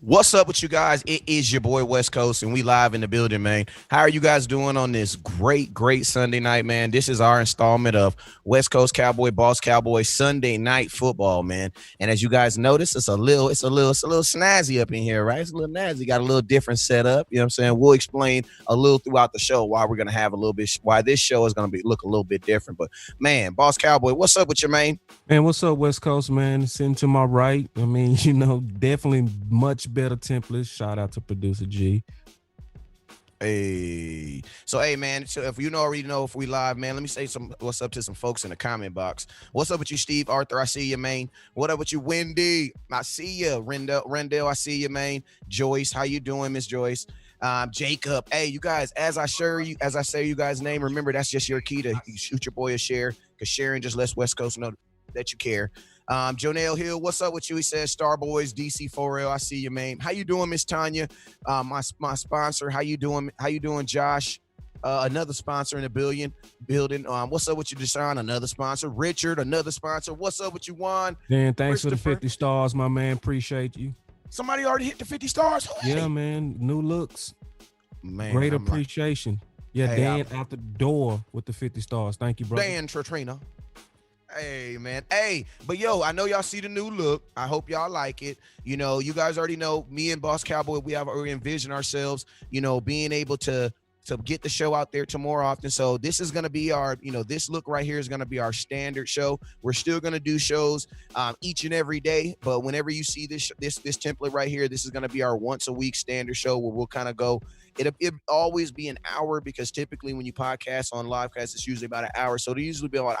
What's up with you guys? It is your boy West Coast, and we live in the building, man. How are you guys doing on this great Sunday night, man? This is our installment of West Coast Cowboy, Boss Cowboy Sunday Night Football, man. And as you guys notice, it's a little snazzy up in here, right? It's a little snazzy. Got a little different setup. You know what I'm saying? We'll explain a little throughout the show why we're gonna have a little bit, why this show is gonna look a little bit different. But man, Boss Cowboy, what's up with your man? Man, what's up, West Coast, man? Sitting to my right. I mean, definitely much better templates. Shout out to producer G. Hey, so hey, man. So if you already know if we live, man, let me say what's up to some folks in the comment box. What's up with you, Steve Arthur? I see you, man. What up with you, Wendy? I see you, Rendell. I see you, man. Joyce, how you doing, Miss Joyce? Jacob. Hey, you guys, as I say you guys' name, remember that's just your key to shoot your boy a share, because sharing just lets West Coast know that you care. Jonelle Hill, what's up with you? He says Starboys DC4L. I see you, man. How you doing, Miss Tanya? My sponsor. How you doing? Josh? Another sponsor in the building. What's up with you, Deshaun? Another sponsor. Richard, another sponsor. What's up with you, Juan? Dan, thanks for the 50 stars, my man. Appreciate you. Somebody already hit the 50 stars. Yeah, man. New looks. Man, great appreciation. Hey, Dan out the door with the 50 stars. Thank you, brother. Dan Tratrina. Hey, man. Hey, but yo, I know y'all see the new look. I hope y'all like it. You guys already know me and Boss Cowboy, we have already envisioned ourselves, being able to get the show out there to more often. So this is going to be our, this look right here is going to be our standard show. We're still going to do shows each and every day. But whenever you see this template right here, this is going to be our once a week standard show where we'll kind of go. It'll always be an hour, because typically when you podcast on livecast, it's usually about an hour. So it'll usually be about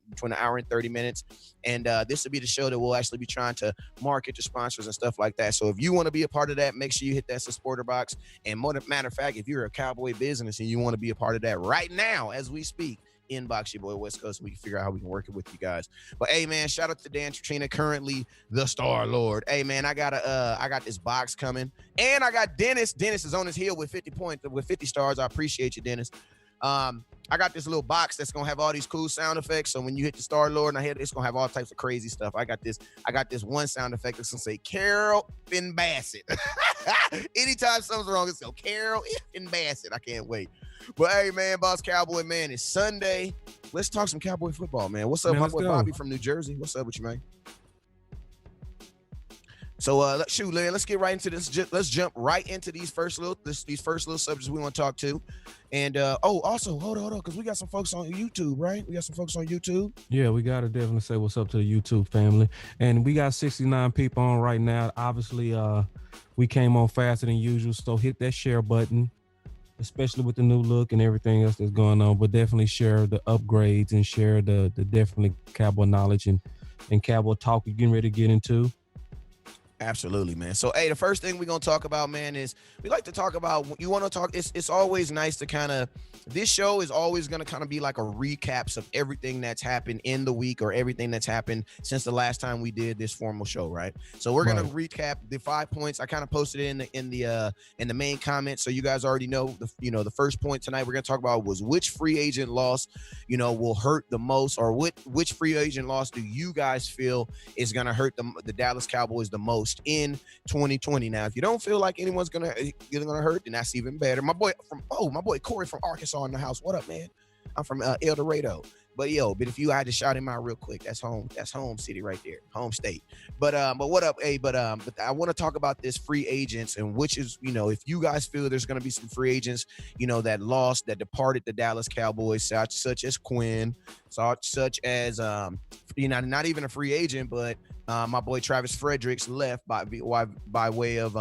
between an hour and 30 minutes. And this will be the show that we'll actually be trying to market to sponsors and stuff like that. So if you want to be a part of that, make sure you hit that supporter box. And matter of fact, if you're a Cowboy business and you want to be a part of that right now as we speak, inbox your boy West Coast so we can figure out how we can work it with you guys. But hey, man, shout out to Dan Tratrina, currently the Star Lord. Hey, man, I got this box coming, and I got Dennis. Dennis is on his heel with 50 stars. I appreciate you, Dennis. I got this little box that's gonna have all these cool sound effects. So when you hit the Star Lord, and it's gonna have all types of crazy stuff. I got this one sound effect that's gonna say Carol Finn Bassett. Anytime something's wrong, it's go Carol Finn Bassett. I can't wait. But hey, man, Boss Cowboy, man, it's Sunday. Let's talk some Cowboy football, man. What's up, my boy Bobby from New Jersey? What's up with you, man? So shoot, man, let's get right into this. Let's jump right into these first little subjects we want to talk to. And also hold on, because we got some folks on YouTube, right? We got some folks on YouTube. Yeah, we gotta definitely say what's up to the YouTube family. And we got 69 people on right now. Obviously, we came on faster than usual, so hit that share button, especially with the new look and everything else that's going on. But definitely share the upgrades and share the definitely Cowboy knowledge and Cowboy talk we're getting ready to get into. Absolutely, man. So, hey, the first thing we're going to talk about, man, is we like to talk about, you want to talk, it's always nice to kind of, this show is always going to kind of be like a recaps of everything that's happened in the week or everything that's happened since the last time we did this formal show, right? So we're going to recap the 5 points. I kind of posted it in the main comments, so you guys already know. The first point tonight we're going to talk about was which free agent loss, will hurt the most, or which free agent loss do you guys feel is going to hurt the Dallas Cowboys the most in 2020. Now, if you don't feel like anyone's gonna hurt, then that's even better. My boy Corey from Arkansas in the house. What up, man? I'm from El Dorado. But if you had to shout him out real quick, that's home city right there, home state. But what up? Hey, but I want to talk about this free agents, and which is, if you guys feel there's gonna be some free agents, that departed the Dallas Cowboys, such as Quinn, such as not even a free agent, but my boy Travis Fredericks left by way of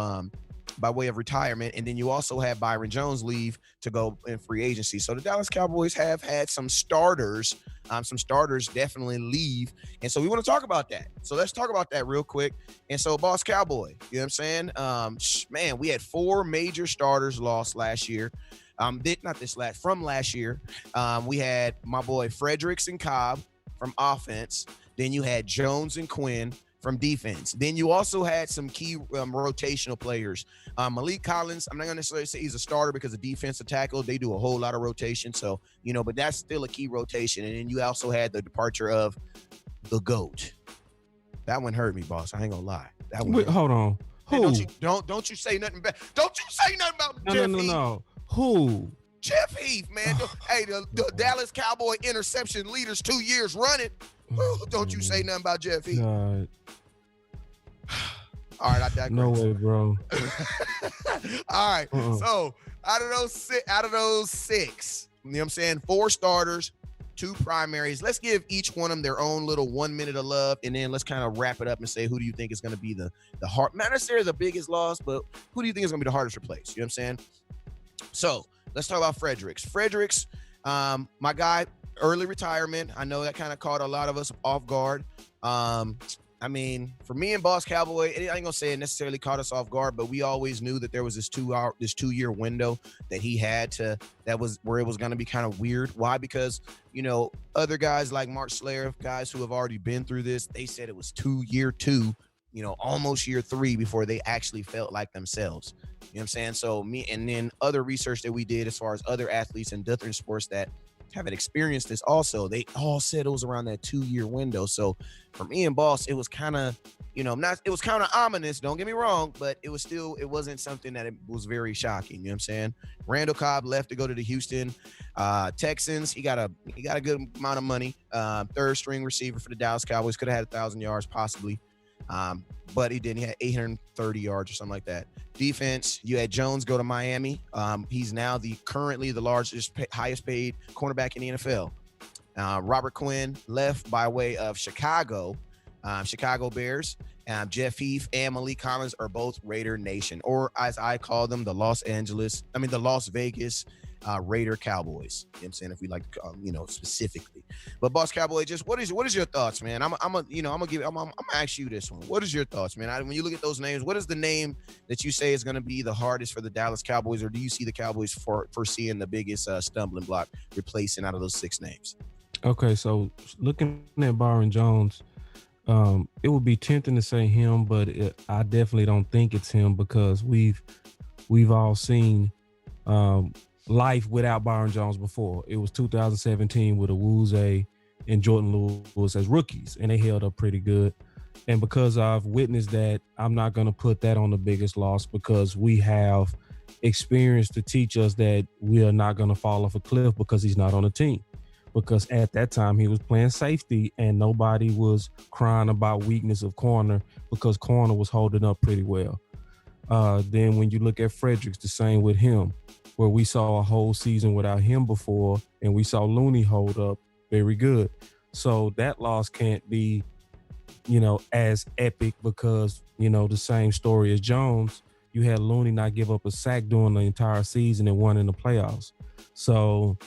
retirement, and then you also had Byron Jones leave to go in free agency. So the Dallas Cowboys have had some starters definitely leave, and so we want to talk about that. So let's talk about that real quick. And so, Boss Cowboy, you know what I'm saying? Man, we had 4 major starters lost last year. From last year. We had my boy Fredericks and Cobb from offense. Then you had Jones and Quinn from defense. Then you also had some key rotational players. Malik Collins, I'm not going to necessarily say he's a starter because of defensive tackle. They do a whole lot of rotation. So, but that's still a key rotation. And then you also had the departure of the GOAT. That one hurt me, boss. I ain't going to lie. Wait, hold on. Who? Hey, don't you say nothing bad. Don't you say nothing about Jeff Heath. No. Who? Jeff Heath, man. Hey, the Dallas Cowboy interception leaders 2 years running. Don't you say nothing about Jeff Heath. God. All right, I digress. No way, bro. All right. So out of those six, you know what I'm saying? 4 starters, 2 primaries. Let's give each one of them their own little 1 minute of love, and then let's kind of wrap it up and say, who do you think is going to be the hard, not necessarily the biggest loss, but who do you think is going to be the hardest replaced? You know what I'm saying? So let's talk about Fredericks. Fredericks, my guy, early retirement. I know that kind of caught a lot of us off guard. I mean, for me and Boss Cowboy, I ain't gonna say it necessarily caught us off guard, but we always knew that there was this 2-year window that he had that was where it was gonna be kind of weird. Why? Because, other guys like Mark Slayer, guys who have already been through this, they said it was year 2, almost year 3 before they actually felt like themselves. You know what I'm saying? So and then other research that we did as far as other athletes in different sports that haven't experienced this also, they all said it was around that 2-year window. So for me and Boss, it was kind of, it was kind of ominous, don't get me wrong, but it wasn't something that it was very shocking. You know what I'm saying? Randall Cobb left to go to the Houston Texans. He got a good amount of money. 3rd string receiver for the Dallas Cowboys. Could have had 1,000 yards possibly. But he didn't. He had 830 yards or something like that. Defense, you had Jones go to Miami. He's now currently the highest paid cornerback in the NFL. Robert Quinn left by way of Chicago Bears. Jeff Heath and Malik Collins are both Raider Nation, or as I call them, the Las Vegas Raider Cowboys. You know what I'm saying, if we like to, specifically. But Boss Cowboy, just what is your thoughts, man? I'm gonna ask you this one. What is your thoughts, man? When you look at those names, what is the name that you say is going to be the hardest for the Dallas Cowboys, or do you see the Cowboys foreseeing the biggest stumbling block replacing out of those 6 names? Okay, so looking at Byron Jones, it would be tempting to say him, but I definitely don't think it's him, because we've all seen life without Byron Jones before. It was 2017 with Awuzie and Jordan Lewis as rookies, and they held up pretty good. And because I've witnessed that, I'm not going to put that on the biggest loss, because we have experience to teach us that we are not going to fall off a cliff because he's not on the team. because at that time he was playing safety and nobody was crying about weakness of corner because corner was holding up pretty well. Then when you look at Fredericks, the same with him, where we saw a whole season without him before, and we saw Looney hold up very good. So that loss can't be, as epic because, the same story as Jones. You had Looney not give up a sack during the entire season and won in the playoffs. So,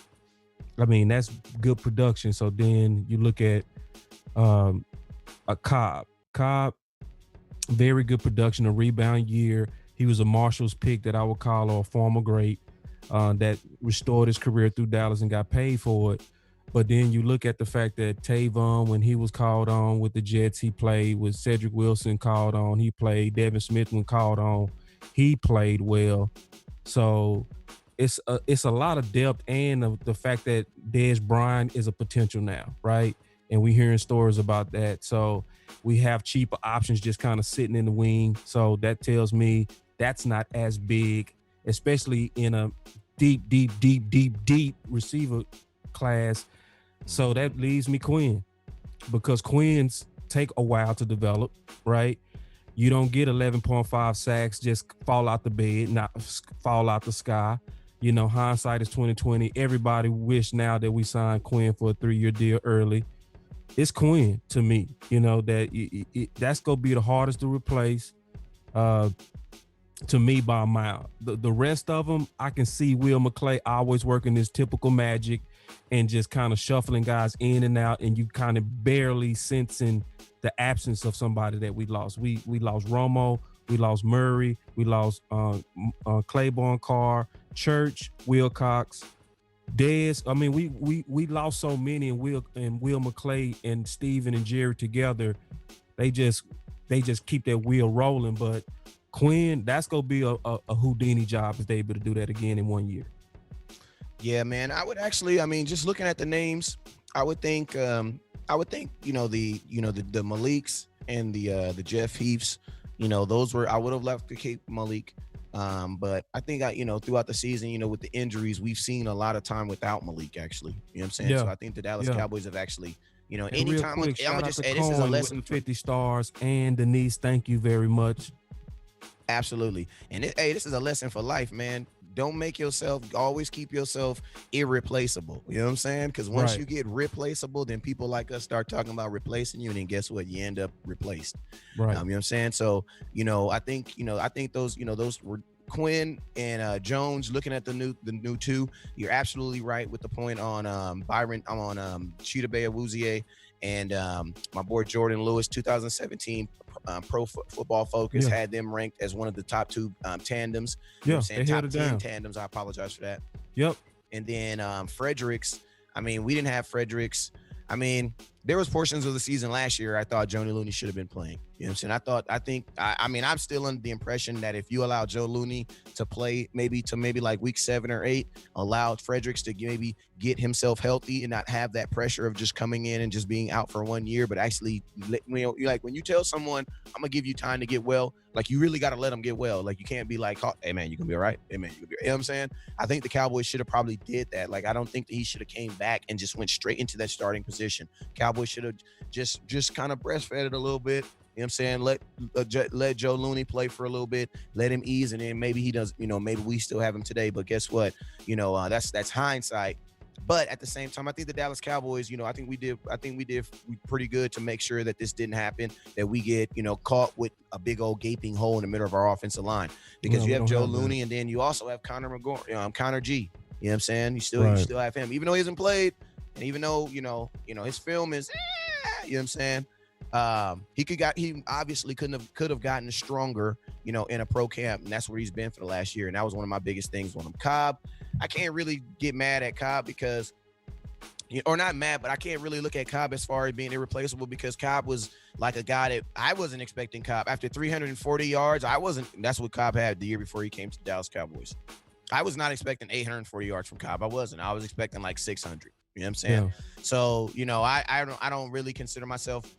I mean, that's good production. So then you look at a Cobb. Cobb, very good production, a rebound year. He was a Marshall's pick that I would call a former great that restored his career through Dallas and got paid for it. But then you look at the fact that Tavon, when he was called on with the Jets, he played. With Cedric Wilson called on, he played. Devin Smith, when called on, he played well. So it's a lot of depth, and the fact that Dez Bryant is a potential now, right? And we hearing stories about that. So we have cheaper options just kind of sitting in the wing. So that tells me that's not as big, especially in a deep receiver class. So that leaves me Quinn, because Quins take a while to develop, right? You don't get 11.5 sacks just fall out the bed, not fall out the sky. Hindsight is 2020. Everybody wish now that we signed Quinn for a 3-year deal early. It's Quinn to me. That's gonna be the hardest to replace. To me, by a mile. The rest of them, I can see Will McClay always working his typical magic and just kind of shuffling guys in and out, and you kind of barely sensing the absence of somebody that we lost. We lost Romo, we lost Murray, we lost Claiborne Carr, Church, Wilcox, Dez. I mean, we lost so many, and Will McClay and Steven and Jerry together, they just keep that wheel rolling. But Quinn, that's gonna be a Houdini job if they able to do that again in 1 year. Yeah, man. I would actually, just looking at the names, I would think, the Maliks and the Jeff Heaths, those were, I would have left to keep Malik. But I think throughout the season, with the injuries, we've seen a lot of time without Malik, actually. You know what I'm saying? Yeah. So I think the Dallas Cowboys have actually, And anytime, real quick, I'm gonna just say this is a Cohen lesson. with the 50 stars, and Denise, thank you very much. Absolutely. And this is a lesson for life, man. Don't make yourself, always keep yourself irreplaceable. You know what I'm saying? Because once you get replaceable, then people like us start talking about replacing you, and then guess what? You end up replaced. Right. You know what I'm saying? So, I think those were Quinn and Jones. Looking at the new two, you're absolutely right with the point on Byron. I'm on Cheetah Bay Awuzie and my boy Jordan Lewis. 2017 Pro Football Focus had them ranked as one of the top two tandems. Yeah, they top 10 tandems. I apologize for that. Yep. And then Fredericks. We didn't have Fredericks. There was portions of the season last year I thought Johnny Looney should have been playing. You know what I'm saying? I'm still under the impression that if you allow Joe Looney to play maybe like week 7 or 8, allow Fredericks to maybe get himself healthy and not have that pressure of just coming in and just being out for 1 year, but actually, you're like, when you tell someone, I'm gonna give you time to get well, like you really got to let them get well. Like you can't be like, oh, hey man, you can be all right. Hey man, you can be, you know what I'm saying? I think the Cowboys should have probably did that. Like, I don't think that he should have came back and just went straight into that starting position. Cowboys should have just kind of breastfed it a little bit. You know what I'm saying? Let Joe Looney play for a little bit, let him ease, and then maybe he does, maybe we still have him today. But guess what? That's hindsight. But at the same time, I think the Dallas Cowboys, I think we did pretty good to make sure that this didn't happen, that we get, caught with a big old gaping hole in the middle of our offensive line. Because you have Joe Looney, and then you also have Connor G. You know what I'm saying? You still have him, even though he hasn't played, and even though, his film is, you know what I'm saying? He obviously could have gotten stronger, in a pro camp, and that's where he's been for the last year. And that was one of my biggest things on him. Cobb, I can't really get mad at Cobb because, or not mad, but I can't really look at Cobb as far as being irreplaceable, because Cobb was like a guy that I wasn't expecting. Cobb after 340 yards, that's what Cobb had the year before he came to the Dallas Cowboys. I was not expecting 840 yards from Cobb. I was expecting like 600. You know what I'm saying? Yeah. So, I don't really consider myself,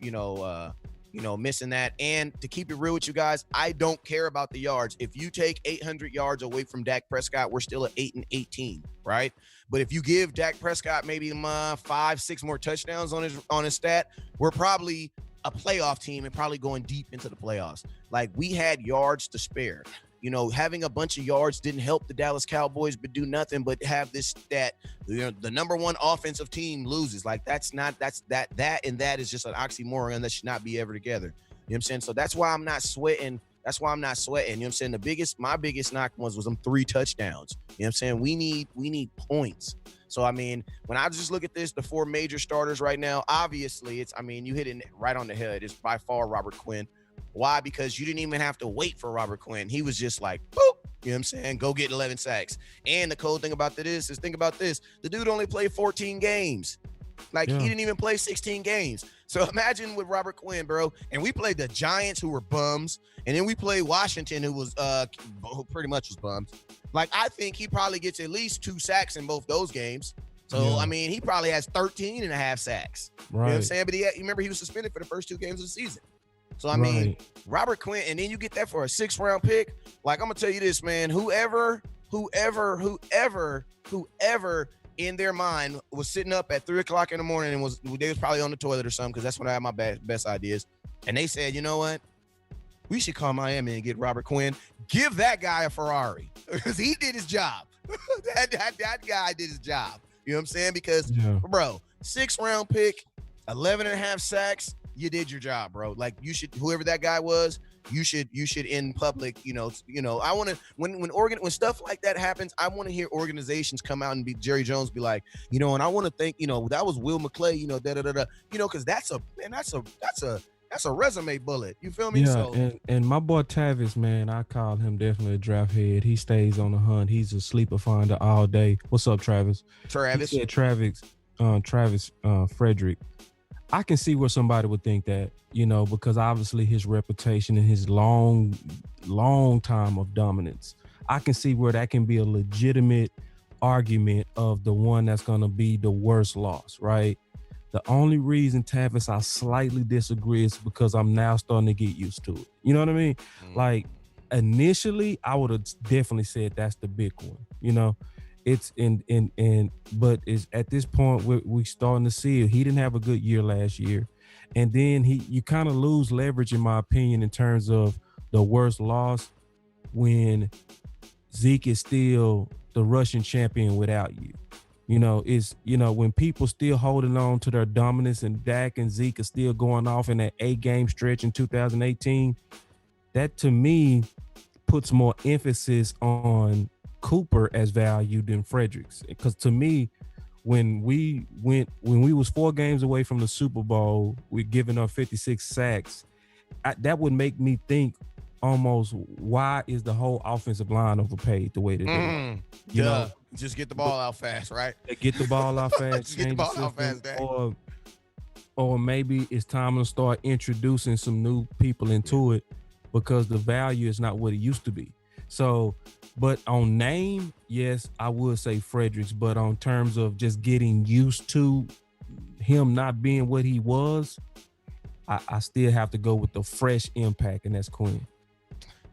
missing that. And to keep it real with you guys, I don't care about the yards. If you take 800 yards away from Dak Prescott, we're still at 8-18, right? But if you give Dak Prescott maybe 5-6 more touchdowns on his stat, we're probably a playoff team and probably going deep into the playoffs. Like, we had yards to spare. Having a bunch of yards didn't help the Dallas Cowboys, but do nothing but have this stat. The number one offensive team loses. Like, that is just an oxymoron that should not be ever together. You know what I'm saying? So that's why I'm not sweating. You know what I'm saying? My biggest knock was them 3 touchdowns. You know what I'm saying? We need points. So, I mean, when I just look at this, the 4 major starters right now, obviously you hit it right on the head. It's by far Robert Quinn. Why? Because you didn't even have to wait for Robert Quinn. He was just like, boop, you know what I'm saying? Go get 11 sacks. And the cool thing about this is, think about this. The dude only played 14 games. He didn't even play 16 games. So imagine with Robert Quinn, bro. And we played the Giants, who were bums. And then we played Washington, who pretty much was bums. Like, I think he probably gets at least 2 sacks in both those games. So, I mean, he probably has 13 and a half sacks. Right. You know what I'm saying? But remember, he was suspended for the first 2 games of the season. So, I mean, Robert Quinn, and then you get that for a 6th-round pick. Like, I'm going to tell you this, man. Whoever in their mind was sitting up at 3 o'clock in the morning and they was probably on the toilet or something, because that's when I had my best ideas. And they said, you know what? We should call Miami and get Robert Quinn. Give that guy a Ferrari, because he did his job. that guy did his job. You know what I'm saying? Because, bro, 6th-round pick, 11 and a half sacks. You did your job, bro. Like, you should, whoever that guy was, you should in public, I want to, when stuff like that happens, I want to hear organizations come out and be Jerry Jones, be like, and I want to think, that was Will McClay, because that's a resume bullet. You feel me? Yeah, So, and my boy Tavis, man, I call him definitely a draft head. He stays on the hunt. He's a sleeper finder all day. What's up, Travis? Travis. He said Travis Frederick. I can see where somebody would think that, because obviously his reputation and his long time of dominance, I can see where that can be a legitimate argument of the one that's going to be the worst loss, right? The only reason, Tavis, I slightly disagree is because I'm now starting to get used to it. You know what I mean? Like, initially, I would have definitely said that's the big one, It's but it's at this point we starting to see it. He didn't have a good year last year, and then you kind of lose leverage, in my opinion, in terms of the worst loss when Zeke is still the Russian champion without you. When people still holding on to their dominance and Dak and Zeke are still going off in that 8-game stretch in 2018, that to me puts more emphasis on Cooper as value than Fredericks, because to me, when we was 4 games away from the Super Bowl, we're giving up 56 sacks. That would make me think almost, why is the whole offensive line overpaid the way that they are? Just get the ball out fast, right? Get the ball out fast. Just get the ball out fast, Dad. Or maybe it's time to start introducing some new people into it, because the value is not what it used to be. So, but on name, yes, I would say Fredericks. But on terms of just getting used to him not being what he was, I still have to go with the fresh impact, and that's Quinn.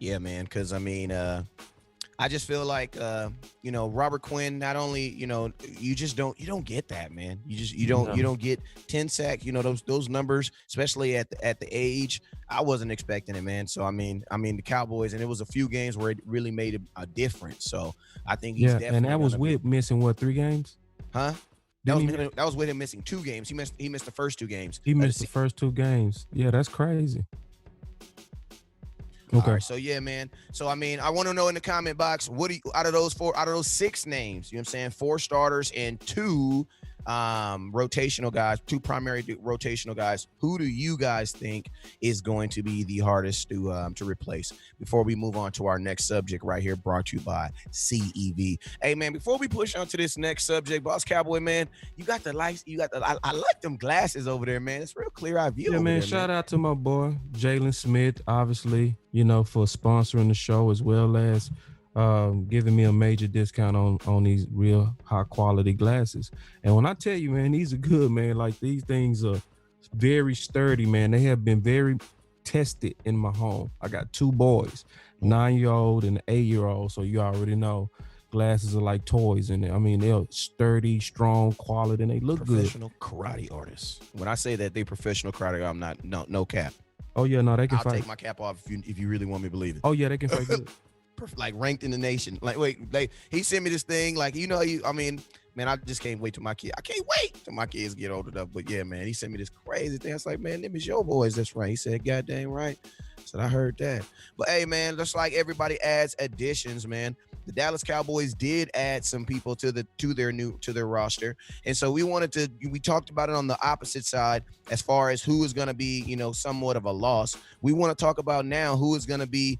Yeah, man. Because I just feel like Robert Quinn, not only you don't get that, man. You don't get 10 sacks. Those numbers, especially at the age. I wasn't expecting it, man. So I mean the Cowboys, and it was a few games where it really made a difference. So I think he's definitely. And that was with missing 3 games? Huh? That was with him missing 2 games. He missed the first 2 games. He missed the first 2 games. Yeah, that's crazy. Okay. All right, so yeah, man. So I mean, I want to know in the comment box, what do you, out of those 6 names, you know what I'm saying, 4 starters and 2 rotational guys, 2 primary rotational guys, who do you guys think is going to be the hardest to replace? Before we move on to our next subject right here, brought to you by CEV. Hey man, before we push on to this next subject, Boss Cowboy, man, you got the lights, I like them glasses over there, man. It's real clear eye view. Yeah, man, shout out to my boy Jalen Smith, obviously, for sponsoring the show, as well as giving me a major discount on these real high quality glasses. And when I tell you, man, these are good, man. Like, these things are very sturdy, man. They have been very tested in my home. I got 2 boys, 9-year-old and an 8-year-old. So you already know glasses are like toys, and I mean they're sturdy, strong, quality, and they look Professional good. karate artists. When I say that they professional karate, I'm not no cap. Oh yeah, no, they can I'll fight. take my cap off if you really want me to believe it. Oh yeah, they can fight good. Like ranked in the nation. Like he sent me this thing. Like I mean, man, I just can't wait till my kid. I can't wait till my kids get old enough. But yeah, man, he sent me this crazy thing. I was like, man, them is your boys. That's right. He said, God dang right. So I heard that. But hey, man, just like everybody adds additions, man. The Dallas Cowboys did add some people to their roster, and so we talked about it on the opposite side as far as who is going to be somewhat of a loss. We want to talk about now who is going to be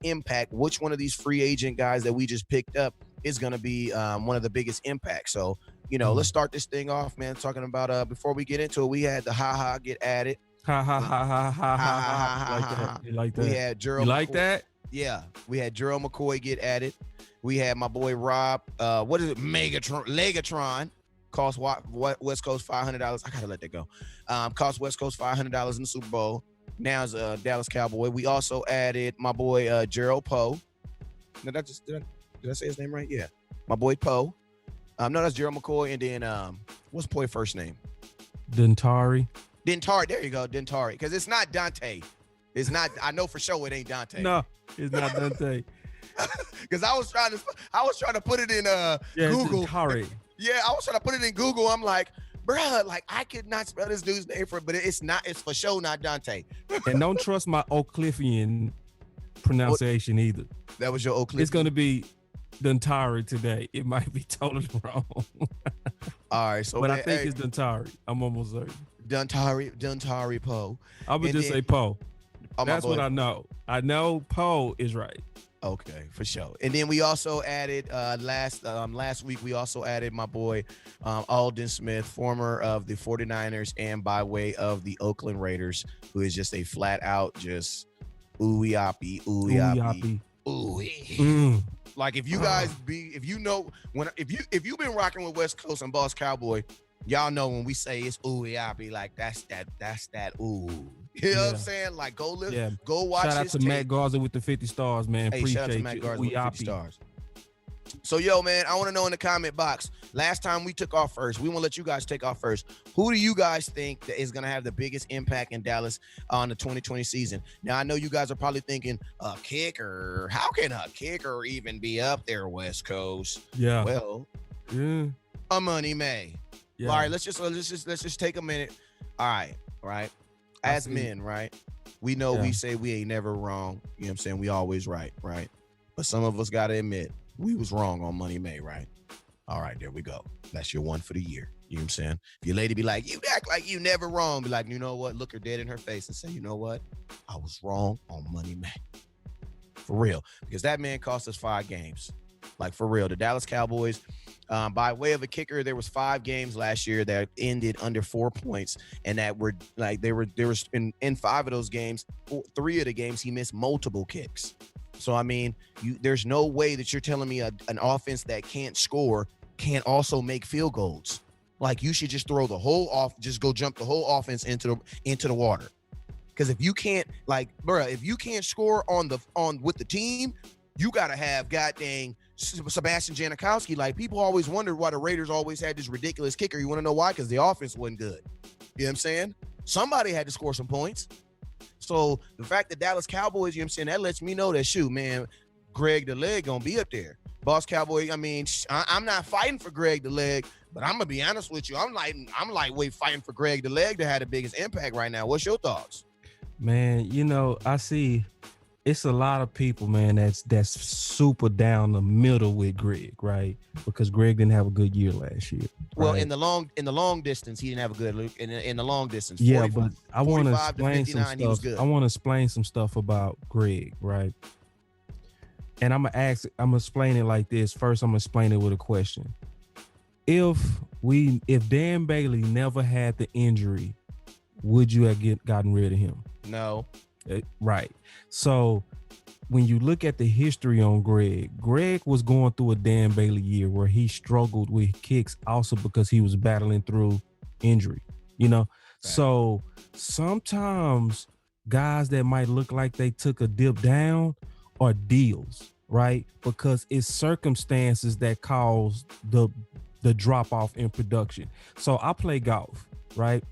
impact. Which one of these free agent guys that we just picked up is going to be one of the biggest impacts. So let's start this thing off, man. Talking about before we get into it, we had the Ha get added. Ha ha ha ha ha ha ha. You like that? We had Gerald. You like that? Yeah, we had Gerald McCoy get added. We had my boy Rob. What is it? Legatron cost West Coast $500. I gotta let that go. Cost West Coast $500 in the Super Bowl. Now is a Dallas Cowboy. We also added my boy Gerald Poe. Did I say his name right? Yeah, my boy Poe. No, that's Gerald McCoy. And then what's boy first name? Dentari. There you go, Dentari. Because it's not Dante. It's not. I know for sure it ain't Dante. No, it's not Dante. Because I was trying to put it in Google. Dentari. Yeah, I was trying to put it in Google. I'm like, bruh, like I could not spell this dude's name for it, but it's not. It's for sure not Dante. And don't trust my Oak Cliffian pronunciation either. That was your Oak Cliffian. It's gonna be Dentari today. It might be totally wrong. All right, so but I think it's Dentari. I'm almost certain. Dentari Poe. I would just say Poe. Oh, that's what I know. I know Poe is right. Okay, for sure. And then we also added last week we also added my boy Aldon Smith, former of the 49ers and by way of the Oakland Raiders, who is just a flat out just ooey-oppy. Like if you guys if you've been rocking with West Coast and Boss Cowboy, y'all know when we say it's ooey-oppy, like that's that ooh. You know what I'm saying? Like go watch. Shout out to Matt Garza with the 50 stars, man. Hey, appreciate shout out to Matt Garza with the 50 stars. So yo, man, I want to know in the comment box. Last time we took off first. We want to let you guys take off first. Who do you guys think that is going to have the biggest impact in Dallas on the 2020 season? Now I know you guys are probably thinking a kicker. How can a kicker even be up there, West Coast? Yeah. Well, a Money May. Yeah. All right, let's just take a minute. All right. As men, right? We know we say we ain't never wrong. You know what I'm saying? We always right? But some of us got to admit we was wrong on Money May, right? All right, there we go. That's your one for the year. You know what I'm saying? If your lady be like, you act like you never wrong, be like, you know what? Look her dead in her face and say, you know what? I was wrong on Money May. For real. Because that man cost us 5 games. Like for real. The Dallas Cowboys, by way of a kicker, there was 5 games last year that ended under 4 points, and that were like there was in 5 of those games, 3 of the games he missed multiple kicks. So I mean, there's no way that you're telling me an offense that can't score can't also make field goals. Like you should just throw the whole just go jump the whole offense into the water. Because if you can't, like, bruh, if you can't score on with the team, you gotta have goddamn Sebastian Janikowski. Like people always wondered why the Raiders always had this ridiculous kicker. You want to know why? Because the offense wasn't good. You know what I'm saying? Somebody had to score some points. So the fact that Dallas Cowboys, you know what I'm saying, that lets me know that shoot, man, Greg the Leg gonna be up there. Boss Cowboy, I mean, I'm not fighting for Greg the Leg, but I'm gonna be honest with you. I'm lightweight fighting for Greg the Leg to have the biggest impact right now. What's your thoughts? Man, I see it's a lot of people, man, that's super down the middle with Greg, right? Because Greg didn't have a good year last year. Well, right? in the long distance, he didn't have a good look. In the long distance, yeah, but I want to explain some stuff. I want to explain some stuff about Greg, right? And I'm gonna explain it like this. First, I'm gonna explain it with a question. If Dan Bailey never had the injury, would you have gotten rid of him? No. Right. So when you look at the history on Greg was going through a Dan Bailey year where he struggled with kicks also because he was battling through injury, So sometimes guys that might look like they took a dip down are deals, right? Because it's circumstances that cause the drop off in production. So I play golf, right?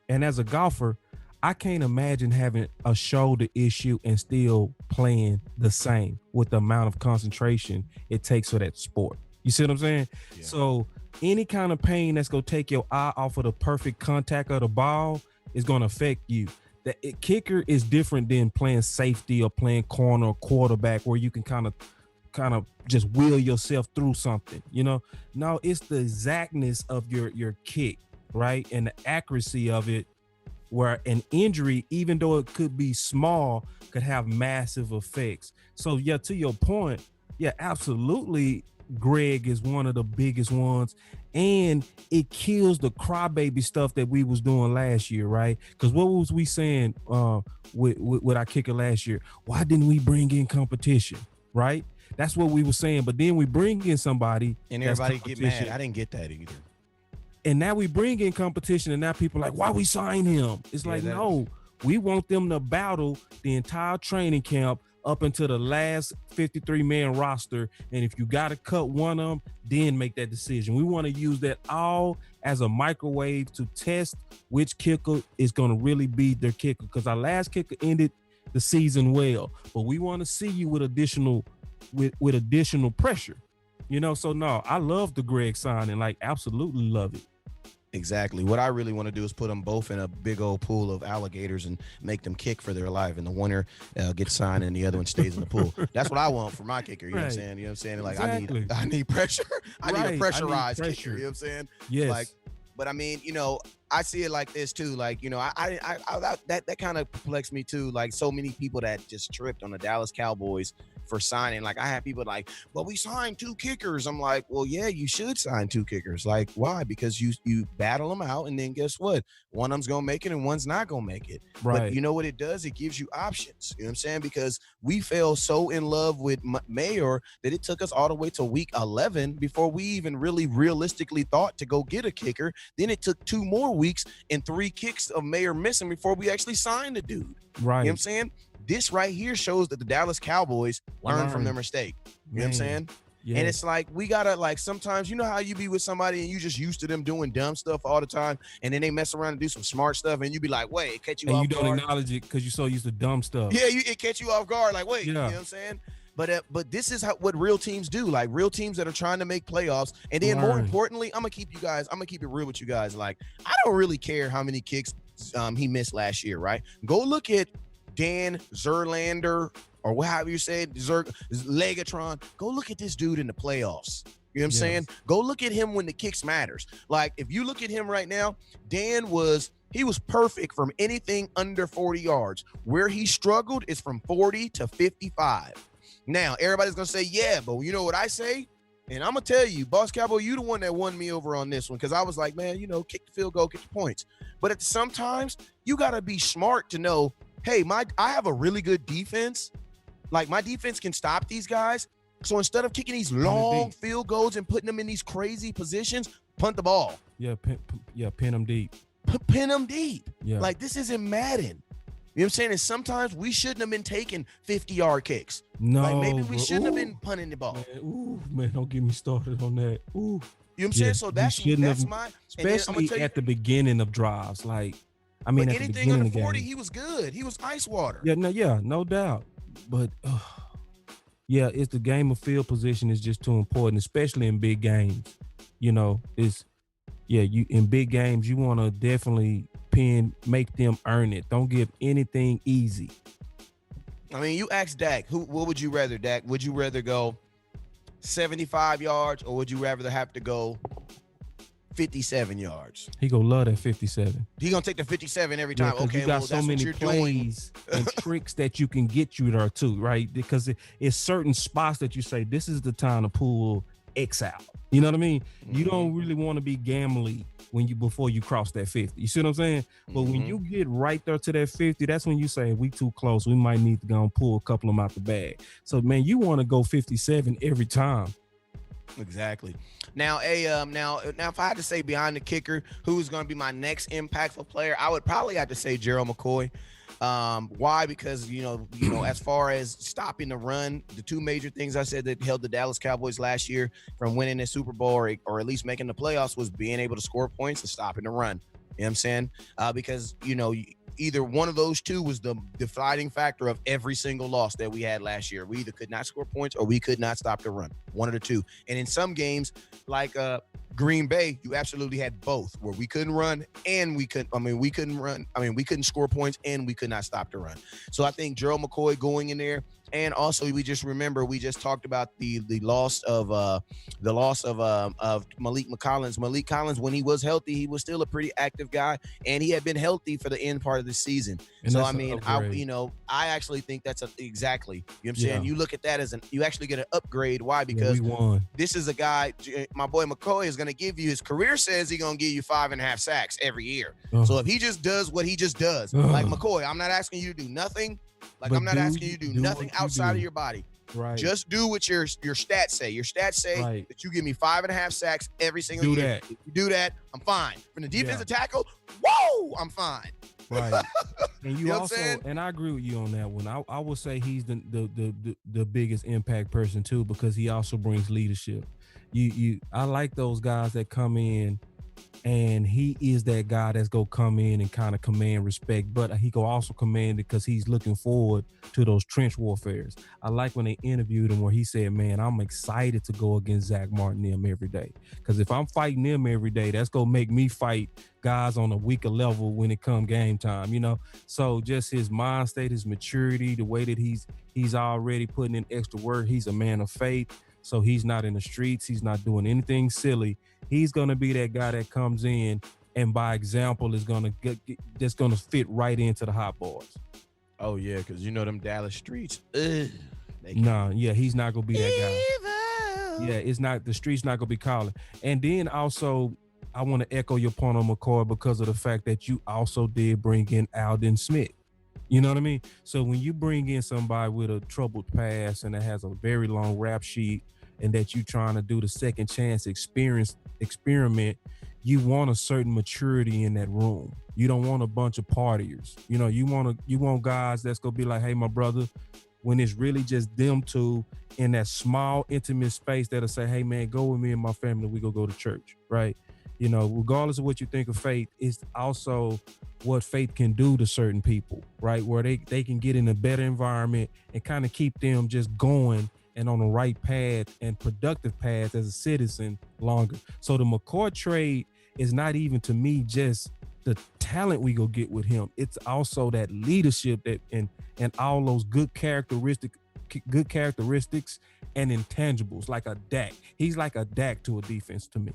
And as a golfer, I can't imagine having a shoulder issue and still playing the same with the amount of concentration it takes for that sport. You see what I'm saying? Yeah. So any kind of pain that's going to take your eye off of the perfect contact of the ball is going to affect you. The kicker is different than playing safety or playing corner or quarterback, where you can kind of just will yourself through something, you know? No, it's the exactness of your kick, right? And the accuracy of it, where an injury, even though it could be small, could have massive effects. So yeah, to your point, yeah, absolutely, Greg is one of the biggest ones, and it kills the crybaby stuff that we was doing last year, right? Because what was we saying with our kicker last year? Why didn't we bring in competition, right? That's what we were saying. But then we bring in somebody and everybody get mad. I didn't get that either. And now we bring in competition, and now people are like, why we sign him? It's like, no, we want them to battle the entire training camp up until the last 53-man roster. And if you got to cut one of them, then make that decision. We want to use that all as a microwave to test which kicker is going to really be their kicker. Because our last kicker ended the season well, but we want to see you with additional pressure. You know, so no, I love the Greg signing, like absolutely love it. Exactly. What I really want to do is put them both in a big old pool of alligators and make them kick for their life. And the winner gets signed and the other one stays in the pool. That's what I want for my kicker. You know what I'm saying? You know what I'm saying? Like, exactly. I need pressure. I need a pressurized kicker. You know what I'm saying? Yes. Like, but I mean, you know, I see it like this too. Like, you know, that kind of perplexed me too. Like, so many people that just tripped on the Dallas Cowboys for signing. Like, I had people like, but we signed 2 kickers. I'm like, well, yeah, you should sign 2 kickers. Like, why? Because you battle them out, and then guess what? One of them's gonna make it and one's not gonna make it. Right. But you know what it does? It gives you options. You know what I'm saying? Because we fell so in love with Mayor that it took us all the way to week 11 before we even really realistically thought to go get a kicker. Then it took 2 more weeks and 3 kicks of Mayor missing before we actually signed the dude. Right. You know what I'm saying? This right here shows that the Dallas Cowboys learned from their mistake. You know what I'm saying? Yeah. And it's like, we gotta, like, sometimes, you know how you be with somebody and you just used to them doing dumb stuff all the time, and then they mess around and do some smart stuff, and you be like, wait, it catch you off guard. And you don't acknowledge it because you're so used to dumb stuff. Yeah, it catch you off guard, like, wait, you know what I'm saying? But this is what real teams do, like real teams that are trying to make playoffs. And then more importantly, I'm gonna keep it real with you guys. Like, I don't really care how many kicks he missed last year, right? Go look at Dan Zerlander, or however you say it, Legatron. Go look at this dude in the playoffs. You know what I'm saying? Go look at him when the kicks matters. Like, if you look at him right now, Dan was perfect from anything under 40 yards. Where he struggled is from 40 to 55. Now, everybody's going to say, yeah, but you know what I say? And I'm going to tell you, Boss Cowboy, you the one that won me over on this one, because I was like, man, you know, kick the field goal, get the points. But sometimes you got to be smart to know, hey, I have a really good defense. Like, my defense can stop these guys. So instead of kicking these long field goals and putting them in these crazy positions, punt the ball. Yeah, pin them deep. Pin them deep. Yeah. Like, this isn't Madden. You know what I'm saying? And sometimes we shouldn't have been taking 50-yard kicks. No. Like, maybe we shouldn't have been punting the ball. Man, don't get me started on that. Ooh. You know what I'm saying? So that's my... Especially at the beginning of drives. Like, I mean, but at anything the under of the 40, game. he was good. He was ice water. No doubt. But, yeah, it's the game of field position is just too important, especially in big games. You know, you in big games, you want to definitely make them earn it. Don't give anything easy. I mean, you ask Dak, what would you rather, Dak? Would you rather go 75 yards, or would you rather have to go 57 yards? He gonna love that 57. He gonna take the 57 every time. Yeah, okay, you got so many plays and tricks that you can get you there too, right? Because it's certain spots that you say, this is the time to pull X out. You know what I mean? Mm-hmm. You don't really want to be gambling before you cross that 50. You see what I'm saying? But when you get right there to that 50, that's when you say, we too close. We might need to go and pull a couple of them out the bag. So, man, you want to go 57 every time. Exactly. Now, now, if I had to say behind the kicker, who's going to be my next impactful player, I would probably have to say Gerald McCoy. Why? Because as far as stopping the run, the two major things I said that held the Dallas Cowboys last year from winning the Super Bowl or at least making the playoffs was being able to score points and stopping the run. You know what I'm saying? Because either one of those two was the defining factor of every single loss that we had last year. We either could not score points or we could not stop the run. One of the two. And in some games, like Green Bay, you absolutely had both, where we couldn't run and we couldn't score points and we could not stop the run. So I think Gerald McCoy going in there. And also, we just talked about the loss of Malik McCollins. Malik Collins, when he was healthy, he was still a pretty active guy, and he had been healthy for the end part of the season. And so I mean, I actually think that's exactly. You know what I'm saying? You look at that as you actually get an upgrade. Why? Because we won. This is a guy, my boy McCoy is going to give you. His career says he's going to give you 5.5 sacks every year. So if he just does what he just does, like McCoy, I'm not asking you to do nothing. Like, I'm not asking you to do nothing outside of your body. Right. Just do what your stats say. Your stats say that you give me 5.5 sacks every single year. That. If you do that, I'm fine. From the defensive tackle, whoa, I'm fine. Right. And you know also, and I agree with you on that one. I would say he's the biggest impact person too, because he also brings leadership. I like those guys that come in, and he is that guy that's gonna come in and kind of command respect, but he go also command it because he's looking forward to those trench warfares. I like when they interviewed him where he said, man, I'm excited to go against Zach Martin them every day, because if I'm fighting them every day, that's gonna make me fight guys on a weaker level when it come game time, So just his mind state, his maturity, the way that he's already putting in extra work. He's a man of faith. So he's not in the streets. He's not doing anything silly. He's going to be that guy that comes in and by example is going to that's going to fit right into the hot boys. Oh, yeah, because them Dallas streets. He's not going to be that guy. Yeah, it's not, the streets not going to be calling. And then also, I want to echo your point on McCoy because of the fact that you also did bring in Aldon Smith. You know what I mean? So when you bring in somebody with a troubled past and that has a very long rap sheet and that you trying to do the second chance experiment, you want a certain maturity in that room. You don't want a bunch of partiers. You want guys that's going to be like, hey, my brother, when it's really just them two in that small, intimate space that'll say, hey, man, go with me and my family. We go to church, right? Regardless of what you think of faith, it's also what faith can do to certain people, right? Where they can get in a better environment and kind of keep them just going and on the right path and productive path as a citizen longer. So the McCoy trade is not even, to me, just the talent we go get with him. It's also that leadership that and all those good characteristics and intangibles, like a Dak. He's like a Dak to a defense to me.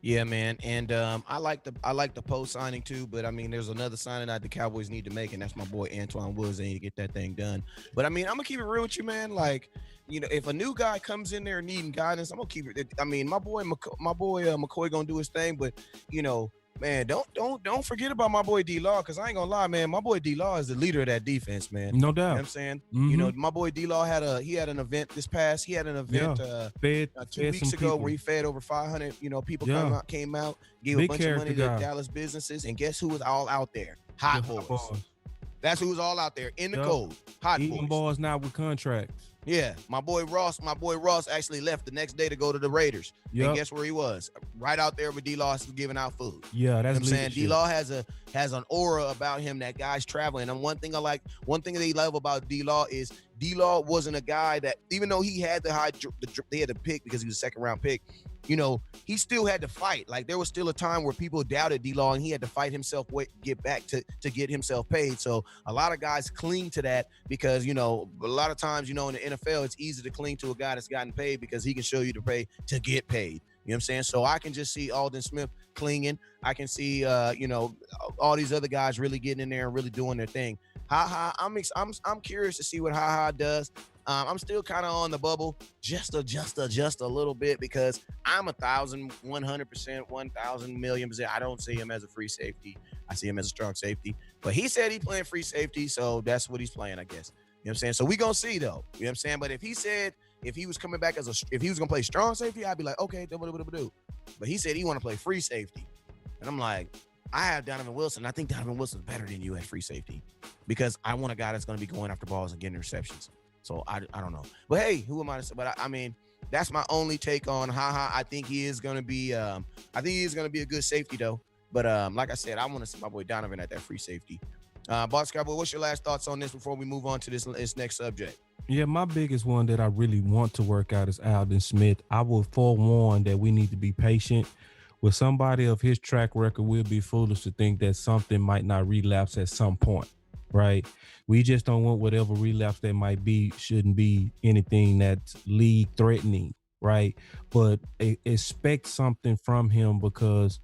Yeah, man, and I like the post signing too, but I mean, there's another signing that the Cowboys need to make, and that's my boy Antoine Woods. They need to get that thing done. But I mean, I'm gonna keep it real with you, man. Like, if a new guy comes in there needing guidance, I'm gonna keep it. I mean, my boy McCoy gonna do his thing, but man, don't forget about my boy D-Law, because I ain't gonna lie, man, my boy D-Law is the leader of that defense, man. No doubt. You know what I'm saying? Mm-hmm. My boy D-Law had an event 2 weeks ago where he fed over 500, people came out, gave a bunch of money to Dallas businesses, and guess who was all out there? Hot boys. That's who was all out there in the cold. Hot boys. Even boys now with contracts. Yeah, my boy Ross actually left the next day to go to the Raiders. Yep. And guess where he was? Right out there with D-Law giving out food. Yeah, that's what I'm saying. D-Law has an aura about him that guy's traveling. And one thing they love about D-Law is D-Law wasn't a guy that, even though he had they had to pick because he was a second round pick, he still had to fight. Like, there was still a time where people doubted D-Law and he had to fight himself, get back to get himself paid. So a lot of guys cling to that because, a lot of times, in the NFL, it's easy to cling to a guy that's gotten paid because he can show you the pay to get paid. You know what I'm saying? So I can just see Aldon Smith clinging. I can see, all these other guys really getting in there and really doing their thing. I'm curious to see what Ha does. I'm still kind of on the bubble, just a little bit, because I'm 1,100%, 1,000,000,000%. I don't see him as a free safety. I see him as a strong safety. But he said he's playing free safety, so that's what he's playing, I guess. You know what I'm saying? So we gonna see, though. You know what I'm saying? But if he said if he was coming back if he was gonna play strong safety, I'd be like, okay, do. But he said he want to play free safety, and I'm like, I have Donovan Wilson. I think Donovan Wilson's better than you at free safety because I want a guy that's gonna be going after balls and getting interceptions. So I don't know, but hey, who am I to say? But I mean, that's my only take on I think he is gonna be. I think he is gonna be a good safety though. But like I said, I want to see my boy Donovan at that free safety. Boss Cowboy, what's your last thoughts on this before we move on to this next subject? Yeah, my biggest one that I really want to work out is Aldon Smith. I will forewarn that we need to be patient. With somebody of his track record, we'll be foolish to think that something might not relapse at some point, right? We just don't want whatever relapse that might be shouldn't be anything that's league threatening, right? But expect something from him because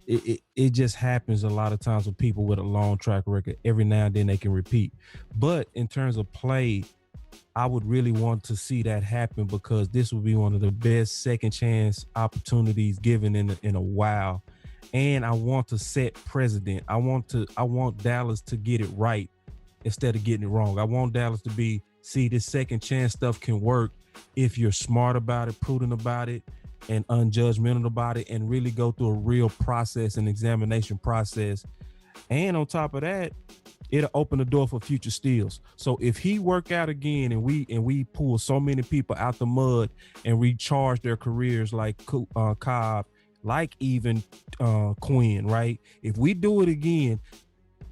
it just happens a lot of times with people with a long track record. Every now and then they can repeat. But in terms of play, I would really want to see that happen because this would be one of the best second chance opportunities given in a while. And I want to set precedent. I want Dallas to get it right instead of getting it wrong. I want Dallas to see this second chance stuff can work if you're smart about it, prudent about it, and unjudgmental about it, and really go through a real process and examination process. And on top of that, it'll open the door for future steals. So if he work out again and we pull so many people out the mud and recharge their careers like Cobb, like even Quinn, right? If we do it again,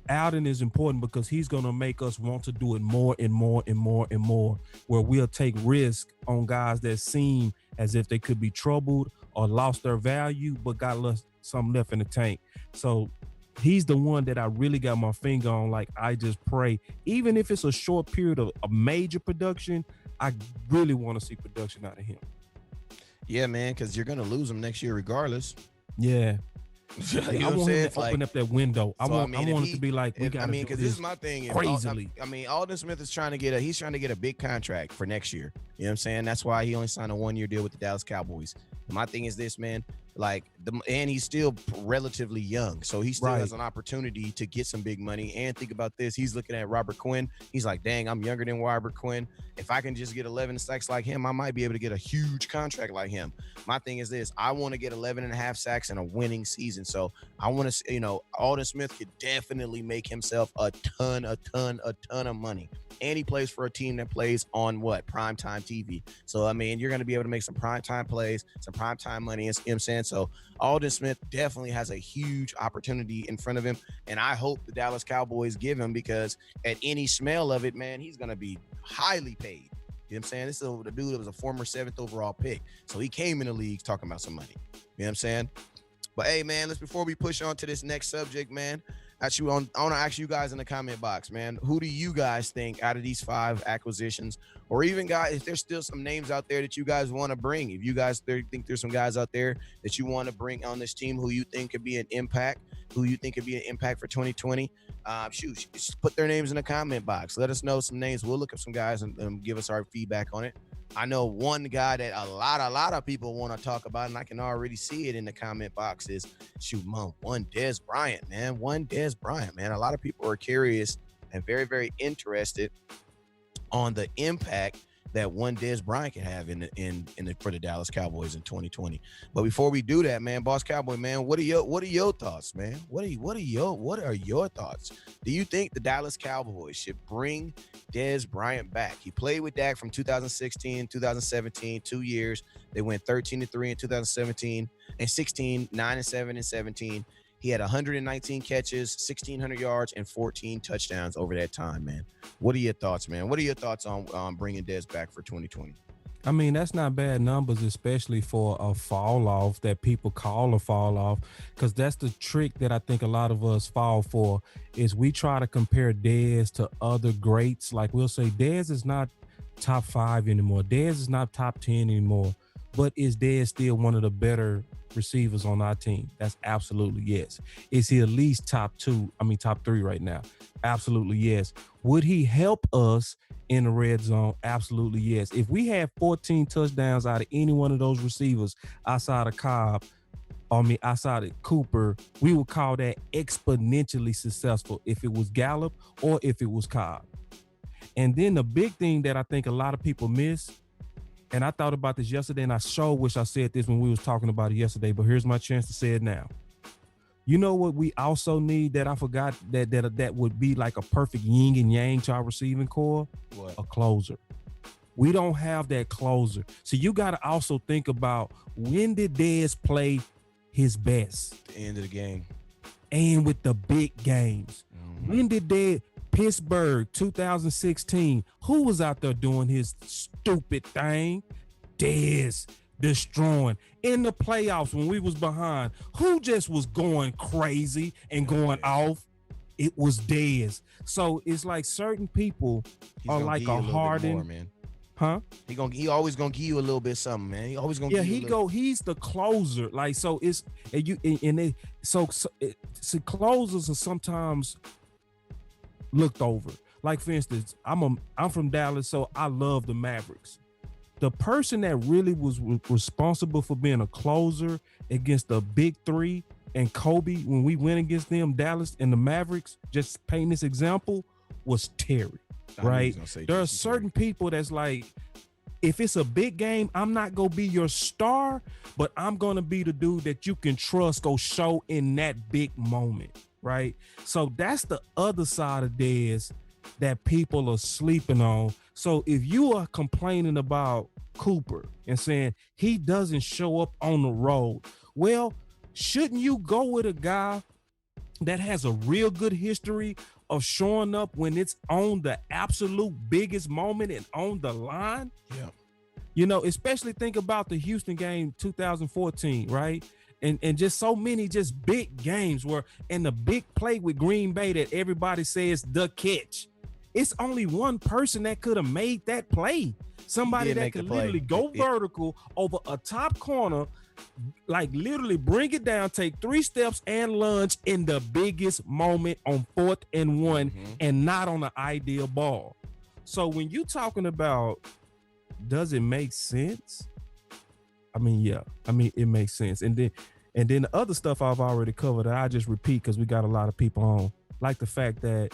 Aldon is important because he's going to make us want to do it more and more and more and more, where we'll take risk on guys that seem as if they could be troubled or lost their value, but got something left in the tank. So he's the one that I really got my finger on. Like, I just pray, even if it's a short period of a major production, I really want to see production out of him. Yeah, man, because you're going to lose him next year regardless. Yeah. You know I want him to open up that window. I want it to be like, we got to because this is my thing. Crazily. Aldon Smith is trying to get a big contract for next year. You know what I'm saying? That's why he only signed a 1-year deal with the Dallas Cowboys. My thing is this, man. And he's still relatively young, so he still has an opportunity to get some big money. And think about this: he's looking at Robert Quinn. He's like, "Dang, I'm younger than Robert Quinn. If I can just get 11 sacks like him, I might be able to get a huge contract like him." My thing is this: I want to get 11.5 sacks in a winning season. So I want to, Aldon Smith could definitely make himself a ton of money. And he plays for a team that plays on primetime TV. So, I mean, you're going to be able to make some primetime plays, some primetime money. You know what I'm saying? So, Aldon Smith definitely has a huge opportunity in front of him. And I hope the Dallas Cowboys give him, because at any smell of it, man, he's going to be highly paid. You know what I'm saying? This is the dude that was a former 7th overall pick. So, he came in the league talking about some money. You know what I'm saying? But, hey, man, before we push on to this next subject, man, I want to ask you guys in the comment box, man, who do you guys think out of these 5 acquisitions, or even guys, if there's still some names out there that you guys want to bring, if you guys think there's some guys out there that you want to bring on this team who you think could be an impact, for 2020, just put their names in the comment box. Let us know some names. We'll look up some guys and give us our feedback on it. I know one guy that a lot of people want to talk about, and I can already see it in the comment box, is one Dez Bryant, man. A lot of people are curious and very, very interested on the impact that one Dez Bryant can have for the Dallas Cowboys in 2020. But before we do that, man, Boss Cowboy, man, what are your thoughts, man? What are your thoughts? Do you think the Dallas Cowboys should bring Dez Bryant back? He played with Dak from 2016, 2017, 2 years. They went 13-3 in 2017 and 16, 9-7 and 17. He had 119 catches, 1,600 yards, and 14 touchdowns over that time, man. What are your thoughts, man? What are your thoughts on bringing Dez back for 2020? I mean, that's not bad numbers, especially for a fall off that people call a fall off, because that's the trick that I think a lot of us fall for, is we try to compare Dez to other greats. Like, we'll say Dez is not top 5 anymore. Dez is not top 10 anymore. But is Dez still one of the better receivers on our team? That's absolutely yes. Is he at least top 3 right now? Absolutely yes. Would he help us in the red zone? Absolutely yes. If we had 14 touchdowns out of any one of those receivers outside of Cobb, outside of Cooper, we would call that exponentially successful if it was Gallup or if it was Cobb. And then the big thing that I think a lot of people miss and I thought about this yesterday, and I sure wish I said this when we was talking about it yesterday, but here's my chance to say it now. You know what we also need that I forgot that would be like a perfect yin and yang to our receiving core? What? A closer. We don't have that closer. So you got to also think about, when did Dez play his best? The end of the game. And with the big games. When did Pittsburgh 2016, who was out there doing his stupid thing? Dez destroying. In the playoffs when we was behind, who just was going crazy and going off? It was Dez. So it's like certain people are like a Harden. Man. Huh? He always gonna give you a little bit something, man. He always gonna give you he's the closer. Like, so it's closers are sometimes looked over. Like, for instance, I'm from Dallas, so I love the Mavericks. The person that really was responsible for being a closer against the big three and Kobe when we went against them, Dallas and the Mavericks, just painting this example, was Terry. Right? There are certain people that's like, if it's a big game, I'm not gonna be your star, but I'm gonna be the dude that you can trust, go show in that big moment, right? So that's the other side of Dez that people are sleeping on. So if you are complaining about Cooper and saying he doesn't show up on the road, well, shouldn't you go with a guy that has a real good history of showing up when it's on the absolute biggest moment and on the line? Yeah. You know, especially think about the Houston game 2014, right? And just so many just big games where, and the big play with Green Bay that everybody says the catch. It's only one person that could have made that play. Somebody that could literally go vertical over a top corner, like literally bring it down, take 3 steps and lunge in the biggest moment on 4th and 1 and not on an ideal ball. So when you talking about, does it make sense? I mean, yeah. I mean, it makes sense. And then the other stuff I've already covered that I just repeat because we got a lot of people on, like the fact that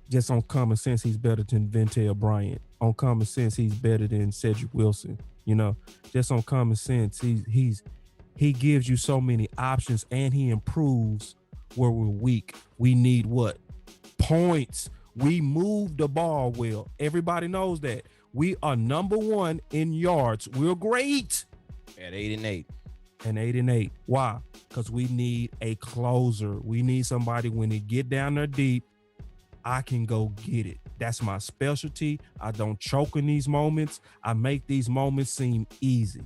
just on common sense, he's better than Ventel Bryant. On common sense, he's better than Cedric Wilson. You know, just on common sense, he gives you so many options and he improves where we're weak. We need what? Points. We move the ball well. Everybody knows that. We are number 1 in yards. We're great. At 8 and 8. And 8 and 8. Why? Because we need a closer. We need somebody when they get down there deep, I can go get it. That's my specialty. I don't choke in these moments. I make these moments seem easy.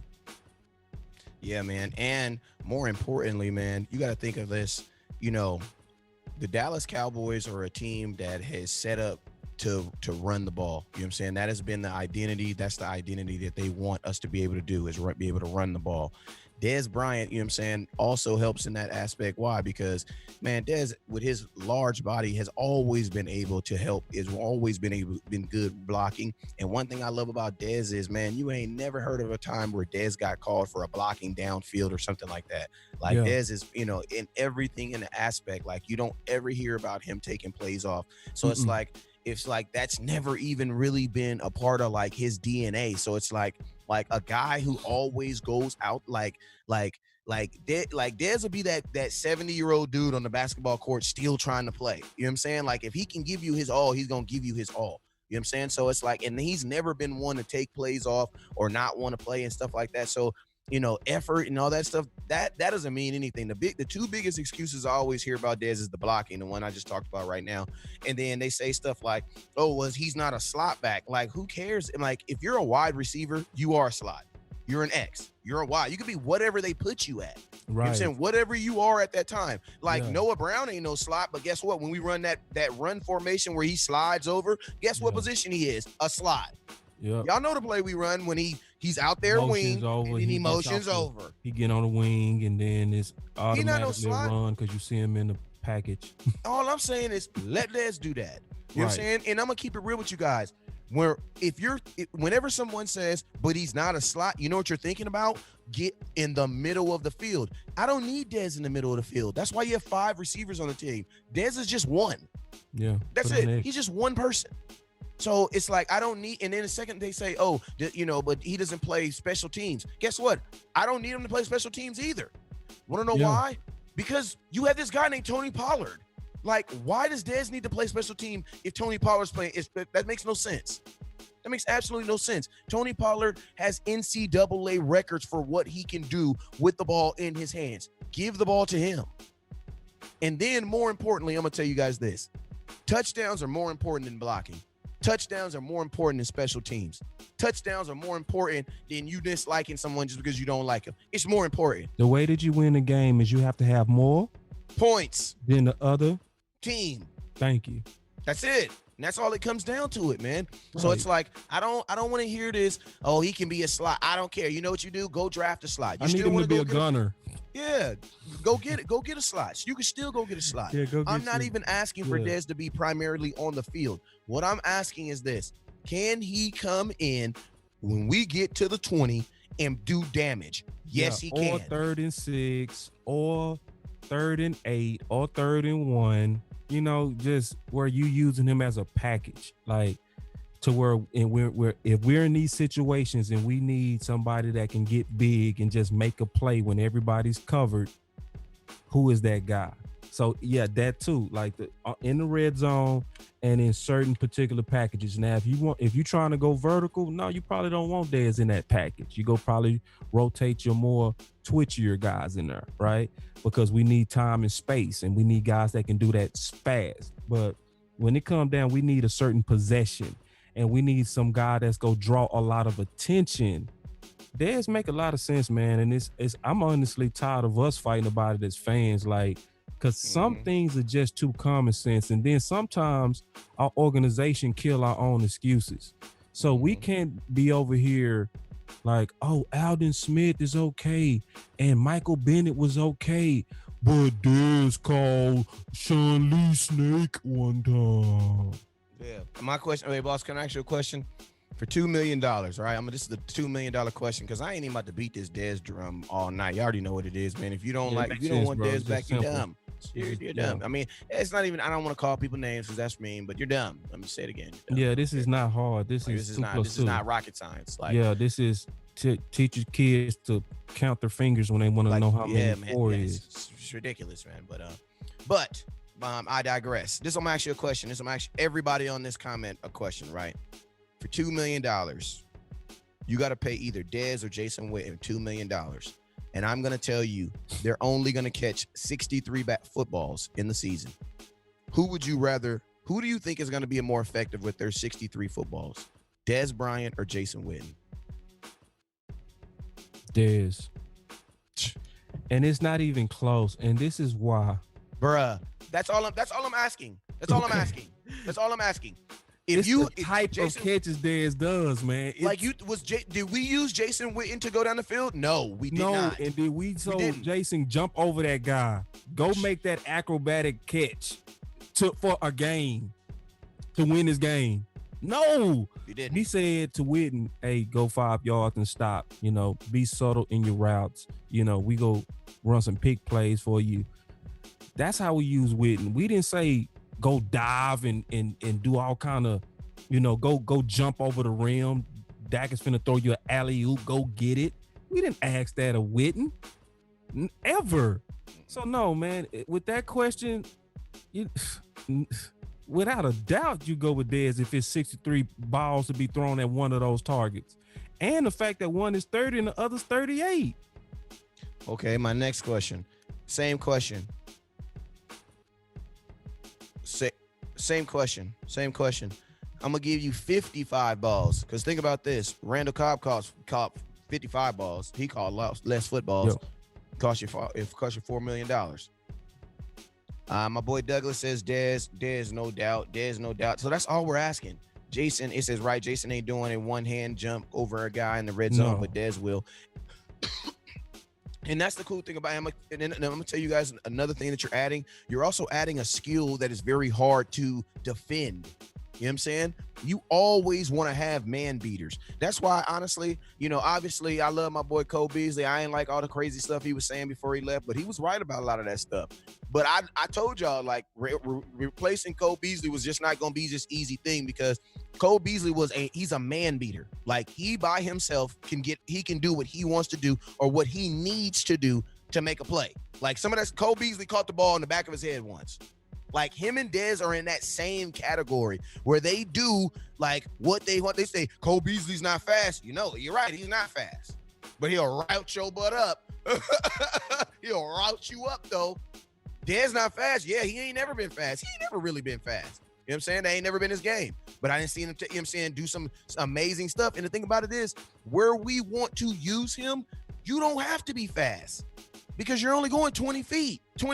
Yeah, man. And more importantly, man, you got to think of this. You know, the Dallas Cowboys are a team that has set up to run the ball. You know what I'm saying? That has been the identity. That's the identity that they want us to be able to do, is be able to run the ball. Dez Bryant, you know what I'm saying, also helps in that aspect. Why? Because, man, Dez, with his large body, has always been able to help, has always been good blocking. And one thing I love about Dez is, man, you ain't never heard of a time where Dez got called for a blocking downfield or something like that. Like, Dez is, you know, in everything in the aspect, like, you don't ever hear about him taking plays off. So it's like that's never even really been a part of like his DNA. So it's like a guy who always goes out like Dez will be that 70-year-old dude on the basketball court still trying to play. You know what I'm saying? Like, if he can give you his all, he's gonna give you his all. You know what I'm saying? So it's like, and he's never been one to take plays off or not want to play and stuff like that. So, you know, effort and all that stuff, that doesn't mean anything. The 2 biggest excuses I always hear about Dez is the blocking, the one I just talked about right now. And then they say stuff like, oh, well, he's not a slot back. Like, who cares? And like, if you're a wide receiver, you are a slot. You're an X. You're a Y. You could be whatever they put you at. Right. You know what I'm saying? Whatever you are at that time. Like, Noah Brown ain't no slot, but guess what? When we run that run formation where he slides over, guess what position he is? A slot. Yeah. Y'all know the play we run when he's out there wing and then he motions over. He get on the wing and then it's automatically run because you see him in the package. All I'm saying is let Dez do that. You know what I'm saying? And I'm gonna keep it real with you guys. Whenever someone says, but he's not a slot, you know what you're thinking about? Get in the middle of the field. I don't need Dez in the middle of the field. That's why you have 5 receivers on the team. Dez is just one. Yeah. That's it. He's just one person. So it's like, I don't need, and then the second they say, oh, but he doesn't play special teams. Guess what? I don't need him to play special teams either. Want to know why? Because you have this guy named Tony Pollard. Like, why does Dez need to play special team if Tony Pollard's playing? That makes no sense. That makes absolutely no sense. Tony Pollard has NCAA records for what he can do with the ball in his hands. Give the ball to him. And then, more importantly, I'm going to tell you guys this. Touchdowns are more important than blocking. Touchdowns are more important than special teams. Touchdowns are more important than you disliking someone just because you don't like them. It's more important. The way that you win a game is you have to have more points than the other team. Thank you. That's it. And that's all it comes down to it, man. Right. So it's like, I don't want to hear this. Oh, he can be a slot. I don't care. You know what you do? Go draft a slot. You I need him to be a gunner. Yeah, go get it. Go get a slot. You can still go get a slot. Yeah, I'm not even asking for Dez to be primarily on the field. What I'm asking is this: can he come in when we get to the 20 and do damage? Yes, he can. Or 3rd and 6, or 3rd and 8, or 3rd and 1. You know, just where you using him as a package, like to where if we're in these situations and we need somebody that can get big and just make a play when everybody's covered, who is that guy? So yeah, that too, like in the red zone and in certain particular packages. Now, if you're trying to go vertical, no, you probably don't want Dez in that package. You go probably rotate your more twitchier guys in there, right? Because we need time and space, and we need guys that can do that fast. But when it comes down, we need a certain possession, and we need some guy that's gonna draw a lot of attention. Dez make a lot of sense, man. And I'm honestly tired of us fighting about it as fans, like, because some things are just too common sense. And then sometimes our organization kill our own excuses. So we can't be over here like, oh, Alden Smith is okay and Michael Bennett was okay, but Dez called Sean Lee Snake one time. Yeah. My question, hey, boss, can I ask you a question? For $2 million, right? This is the $2 million question, because I ain't even about to beat this Dez drum all night. You already know what it is, man. If you don't want Dez back, you're dumb. You're dumb. I mean, it's not even, I don't want to call people names because that's mean, but you're dumb. Let me say it again. Yeah, this is not hard. This is not rocket science. Like, yeah, this is to teach your kids to count their fingers when they want to know how many four is. It's ridiculous, man. But I digress. I'm gonna ask you a question. I'm gonna ask everybody on this comment a question, right? For $2 million, you got to pay either Dez or Jason Witten $2 million. And I'm going to tell you, they're only going to catch 63 footballs in the season. Who do you think is going to be more effective with their 63 footballs? Dez Bryant or Jason Witten? Dez. And it's not even close. And this is why. Bruh, that's all I'm asking. That's all I'm asking. That's all I'm asking. If type of catches Dez does, man. Did we use Jason Witten to go down the field? No, we did not. And did we Jason jump over that guy? Go make that acrobatic catch for a game to win this game. No, you didn't. He said to Witten, hey, go 5 yards and stop. You know, be subtle in your routes. You know, we go run some pick plays for you. That's how we use Witten. We didn't say go dive and do all kind of, go jump over the rim. Dak is finna throw you an alley-oop. Go get it. We didn't ask that of Witten. Ever. So no, man, with that question, without a doubt, you go with Dez if it's 63 balls to be thrown at one of those targets. And the fact that one is 30 and the other's 38. Okay, my next question. Same question. Same question. I'm gonna give you 55 balls, because think about this. Randall Cobb caught 55 balls. He caught less footballs. Yep. Cost you $4 million. My boy Douglas says Dez, no doubt. So that's all we're asking. Jason, it says right. Jason ain't doing a one-hand jump over a guy in the red zone, but Dez will. And that's the cool thing about him. And then I'm going to tell you guys another thing that you're adding. You're also adding a skill that is very hard to defend. You know what I'm saying? You always want to have man beaters. That's why, honestly, obviously I love my boy Cole Beasley. I ain't like all the crazy stuff he was saying before he left, but he was right about a lot of that stuff. But I told y'all, like, replacing Cole Beasley was just not going to be this easy thing, because Cole Beasley he's a man beater. Like, he by himself can do what he wants to do or what he needs to do to make a play. Like, Cole Beasley caught the ball in the back of his head once. Like, him and Dez are in that same category where they do like what they want. They say Cole Beasley's not fast. You're right. He's not fast, but he'll route your butt up. He'll route you up though. Dez not fast. Yeah, he ain't never been fast. He ain't never really been fast. You know what I'm saying? That ain't never been his game. But I didn't see him, do some amazing stuff. And the thing about it is, where we want to use him, you don't have to be fast, because you're only going 20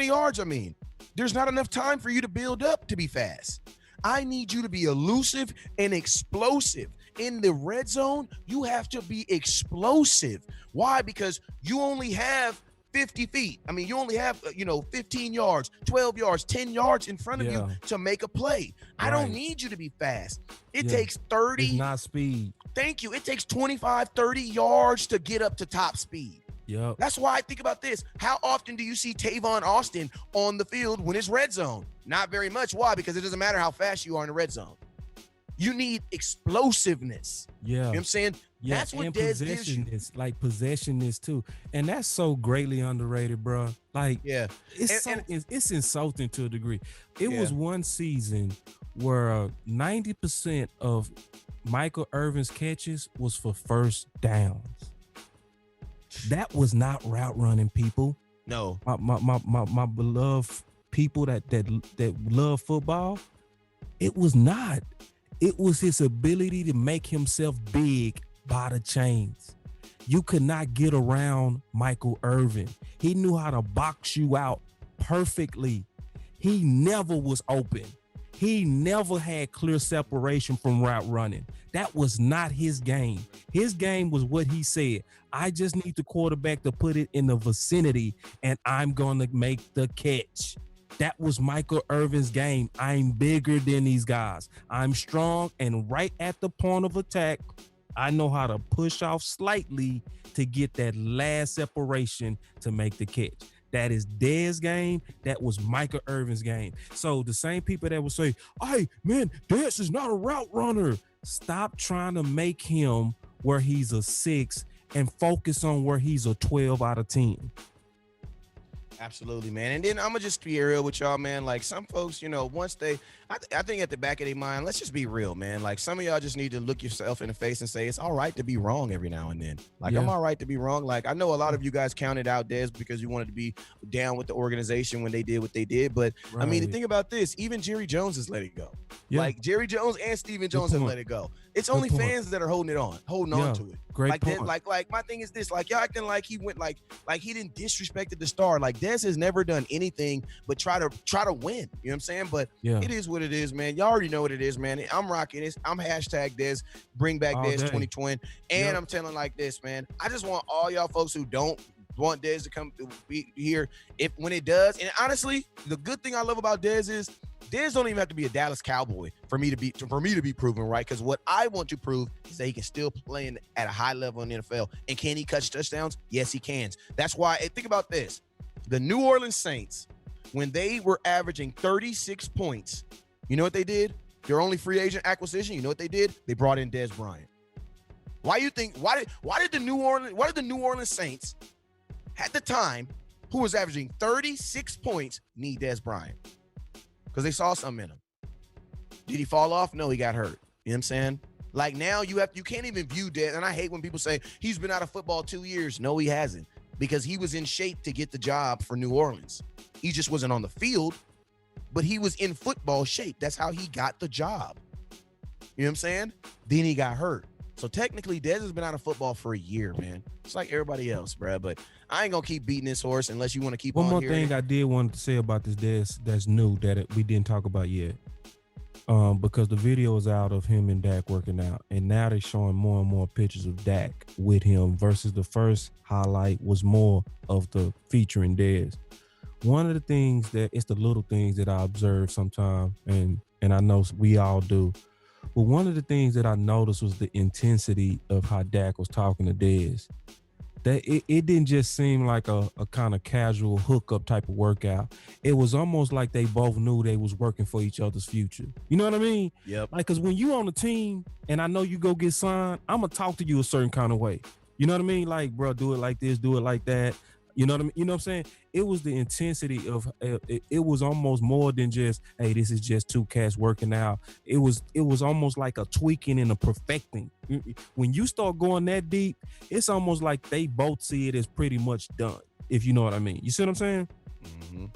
yards. I mean, there's not enough time for you to build up to be fast. I need you to be elusive and explosive. In the red zone, you have to be explosive. Why? Because you only have 50 feet. I mean, you only have, 15 yards, 12 yards, 10 yards in front of you to make a play. Right. I don't need you to be fast. It takes 30. It's not speed. Thank you. It takes 25, 30 yards to get up to top speed. Yep. That's why I think about this. How often do you see Tavon Austin on the field when it's red zone? Not very much. Why? Because it doesn't matter how fast you are in the red zone. You need explosiveness. Yeah. You know what I'm saying? Yeah. That's what Dez gives you. Like possessionness too. And that's so greatly underrated, bro. Like, it's insulting to a degree. It was one season where 90% of Michael Irvin's catches was for first downs. That was not route running, people. No. My beloved people that love football, it was not. It was his ability to make himself big by the chains. You could not get around Michael Irvin. He knew how to box you out perfectly. He never was open. He never had clear separation from route running. That was not his game. His game was what he said. I just need the quarterback to put it in the vicinity, and I'm going to make the catch. That was Michael Irvin's game. I'm bigger than these guys. I'm strong, and right at the point of attack, I know how to push off slightly to get that last separation to make the catch. That is Dez's game. That was Michael Irvin's game. So the same people that would say, hey, man, Dez is not a route runner. Stop trying to make him where he's a 6 and focus on where he's a 12 out of 10. Absolutely, man. And then I'm gonna just be real with y'all, man. Like, some folks, once I think at the back of their mind, let's just be real, man. Like, some of y'all just need to look yourself in the face and say, it's all right to be wrong every now and then. Like, I'm all right to be wrong. Like, I know a lot of you guys counted out Dez because you wanted to be down with the organization when they did what they did. But I mean, the thing about this, even Jerry Jones has let it go. Yeah. Like, Jerry Jones and Stephen Jones have let it go. It's only fans that are holding on to it. Great point. Like my thing is this, like, y'all acting like he went like he didn't disrespect the star. Like, Dez has never done anything but try to win. You know what I'm saying? But it is what it is, man. Y'all already know what it is, man. I'm rocking this. I'm hashtag Dez, bring back Dez 2020. And I'm telling like this, man. I just want all y'all folks who don't want Dez to come be here, when it does. And honestly, the good thing I love about Dez is Dez don't even have to be a Dallas Cowboy for me to be proven right. Because what I want to prove is that he can still play at a high level in the NFL. And can he catch touchdowns? Yes, he can. That's why, think about this. The New Orleans Saints, when they were averaging 36 points, you know what they did? Their only free agent acquisition, you know what they did? They brought in Dez Bryant. Why did the New Orleans Saints at the time, who was averaging 36 points, need Dez Bryant? Because they saw something in him. Did he fall off? No, he got hurt. You know what I'm saying? Like, now you can't even view Dez, and I hate when people say he's been out of football 2 years. No, he hasn't, because he was in shape to get the job for New Orleans. He just wasn't on the field, but he was in football shape. That's how he got the job. You know what I'm saying? Then he got hurt. So technically, Dez has been out of football for a year, man. It's like everybody else, bro. But I ain't gonna keep beating this horse unless you want to keep on. One more hearing thing I did want to say about this Dez that's new that we didn't talk about yet, because the video is out of him and Dak working out, and now they're showing more and more pictures of Dak with him versus the first highlight was more of the featuring Dez. One of the things it's the little things that I observe sometimes, and I know we all do. But one of the things that I noticed was the intensity of how Dak was talking to Dez. That it didn't just seem like a kind of casual hookup type of workout. It was almost like they both knew they was working for each other's future. You know what I mean? Yep. Like, cause when you on the team and I know you go get signed, I'm gonna talk to you a certain kind of way. You know what I mean? Like, bro, do it like this, do it like that. You know what I mean? You know what I'm saying? It was the intensity of it was almost more than just, hey, this is just two cats working out. It was almost like a tweaking and a perfecting. When you start going that deep, it's almost like they both see it as pretty much done, if you know what I mean. You see what I'm saying? Mm-hmm.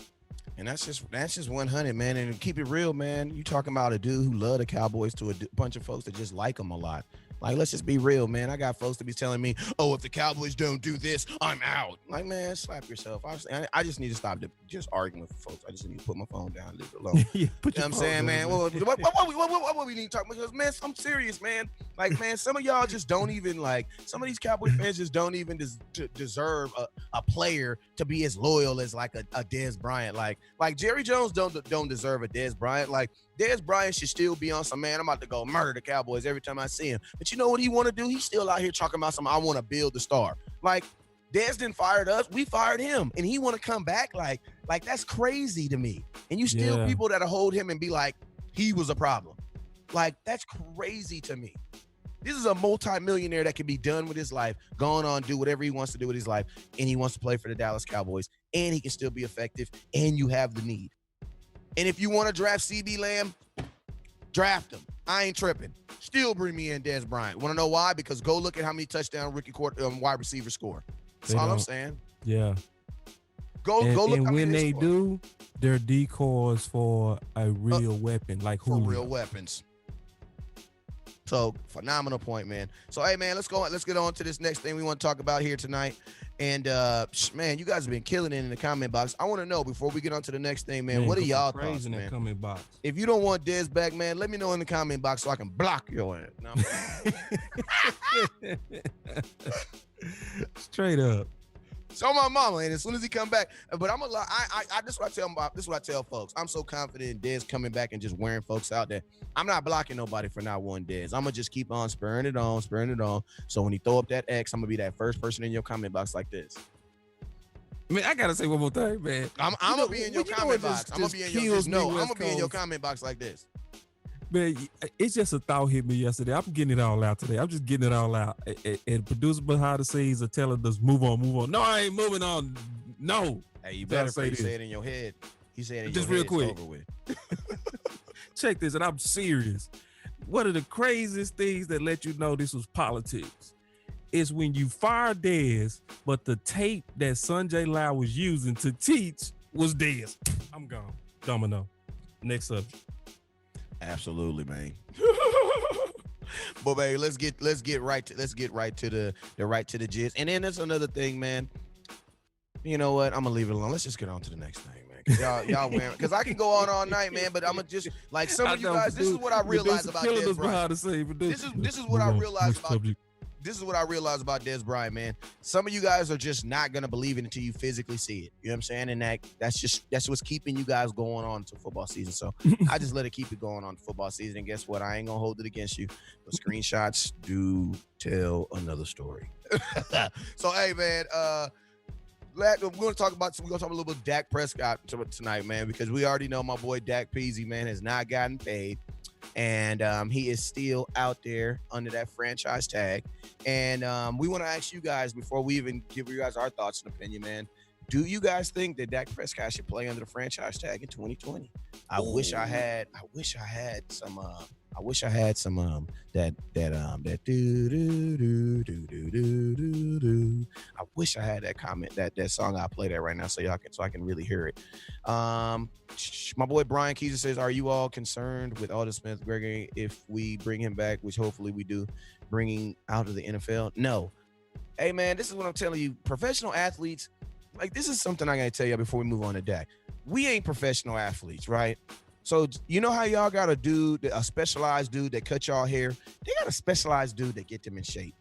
And that's just 100, man. And keep it real, man. You talking about a dude who love the Cowboys to a bunch of folks that just like them a lot. Like, let's just be real, man. I got folks to be telling me, oh, if the Cowboys don't do this, I'm out. Like, man, slap yourself. I just need to stop just arguing with folks. I just need to put my phone down and leave it alone. Yeah, You know what I'm saying, man? What we need to talk about? Because, man, I'm serious, man. Like, man, some of y'all just don't even, like, some of these Cowboy fans just don't even deserve a player to be as loyal as, like, a Dez Bryant. Like Jerry Jones don't deserve a Dez Bryant. Like, Dez Bryant should still be on some, man, I'm about to go murder the Cowboys every time I see him. But you know what he want to do? He's still out here talking about I want to build the star. Like, Dez didn't fire us. We fired him. And he want to come back? Like that's crazy to me. And you still people that'll hold him and be like, he was a problem. Like, that's crazy to me. This is a multi-millionaire that can be done with his life, going on, do whatever he wants to do with his life, and he wants to play for the Dallas Cowboys, and he can still be effective, and you have the need. And if you want to draft CeeDee Lamb, draft him. I ain't tripping. Still bring me in Dez Bryant. Want to know why? Because go look at how many touchdown rookie wide receiver score. That's all I'm saying. Yeah. Go look. And when they do, they're decoys for a real weapon, like for real weapons. So phenomenal point, man. So hey, man, let's get on to this next thing we want to talk about here tonight. And man, you guys have been killing it in the comment box. I want to know before we get on to the next thing, man, what are y'all thoughts, in man? That comment box. If you don't want Dez back, man, let me know in the comment box so I can block your ass. No, straight up. So my mama, and as soon as he come back, but I'm a lot. This is what I tell him about. This is what I tell folks. I'm so confident in Dez coming back and just wearing folks out there. I'm not blocking nobody for not wanting Dez. I'm gonna just keep on spurring it on. So when he throw up that X, I'm gonna be that first person in your comment box like this. Man, I gotta say one more thing, man. I'm gonna be in your comment box. I'm gonna be in your comment box like this. Man, it's just a thought hit me yesterday. I'm getting it all out today. I'm just getting it all out. And producer behind the scenes are telling us, move on. No, I ain't moving on. No. Hey, you better say it in your head. He said it in just your real head. quick. Over with. Check this, and I'm serious. One of the craziest things that let you know this was politics is when you fire Dez, but the tape that Sanjay Lau was using to teach was Dez. I'm gone. Domino. Next subject. Absolutely, man. But man, let's get right to the gist. And then there's another thing, man. You know what? I'm gonna leave it alone. Let's just get on to the next thing, man. Cause y'all wearing, because I can go on all night, man. But I'm gonna just like some of you guys. This is what I realized about Dez Bryant. This is what I realized about. This is what I realized about Dez Bryant, man. Some of you guys are just not gonna believe it until you physically see it. You know what I'm saying? And that's what's keeping you guys going on to football season. So I just let it keep it going on to football season. And guess what? I ain't gonna hold it against you. But screenshots do tell another story. So hey, man, we're gonna talk a little bit of Dak Prescott tonight, man, because we already know my boy Dak Peasy, man, has not gotten paid. And he is still out there under that franchise tag. And we want to ask you guys, before we even give you guys our thoughts and opinion, man, do you guys think that Dak Prescott should play under the franchise tag in 2020? I wish I had some that do do do do do do do. I wish I had that comment, that song. I'll play that right now so I can really hear it. My boy Brian Keezer says, are you all concerned with Aldon Smith Gregory if we bring him back, which hopefully we do, bringing out of the NFL? No. Hey man, this is what I'm telling you. Professional athletes, like, this is something I gotta tell you before we move on to Dak. We ain't professional athletes, right? So you know how y'all got a specialized dude that cut y'all hair? They got a specialized dude that get them in shape.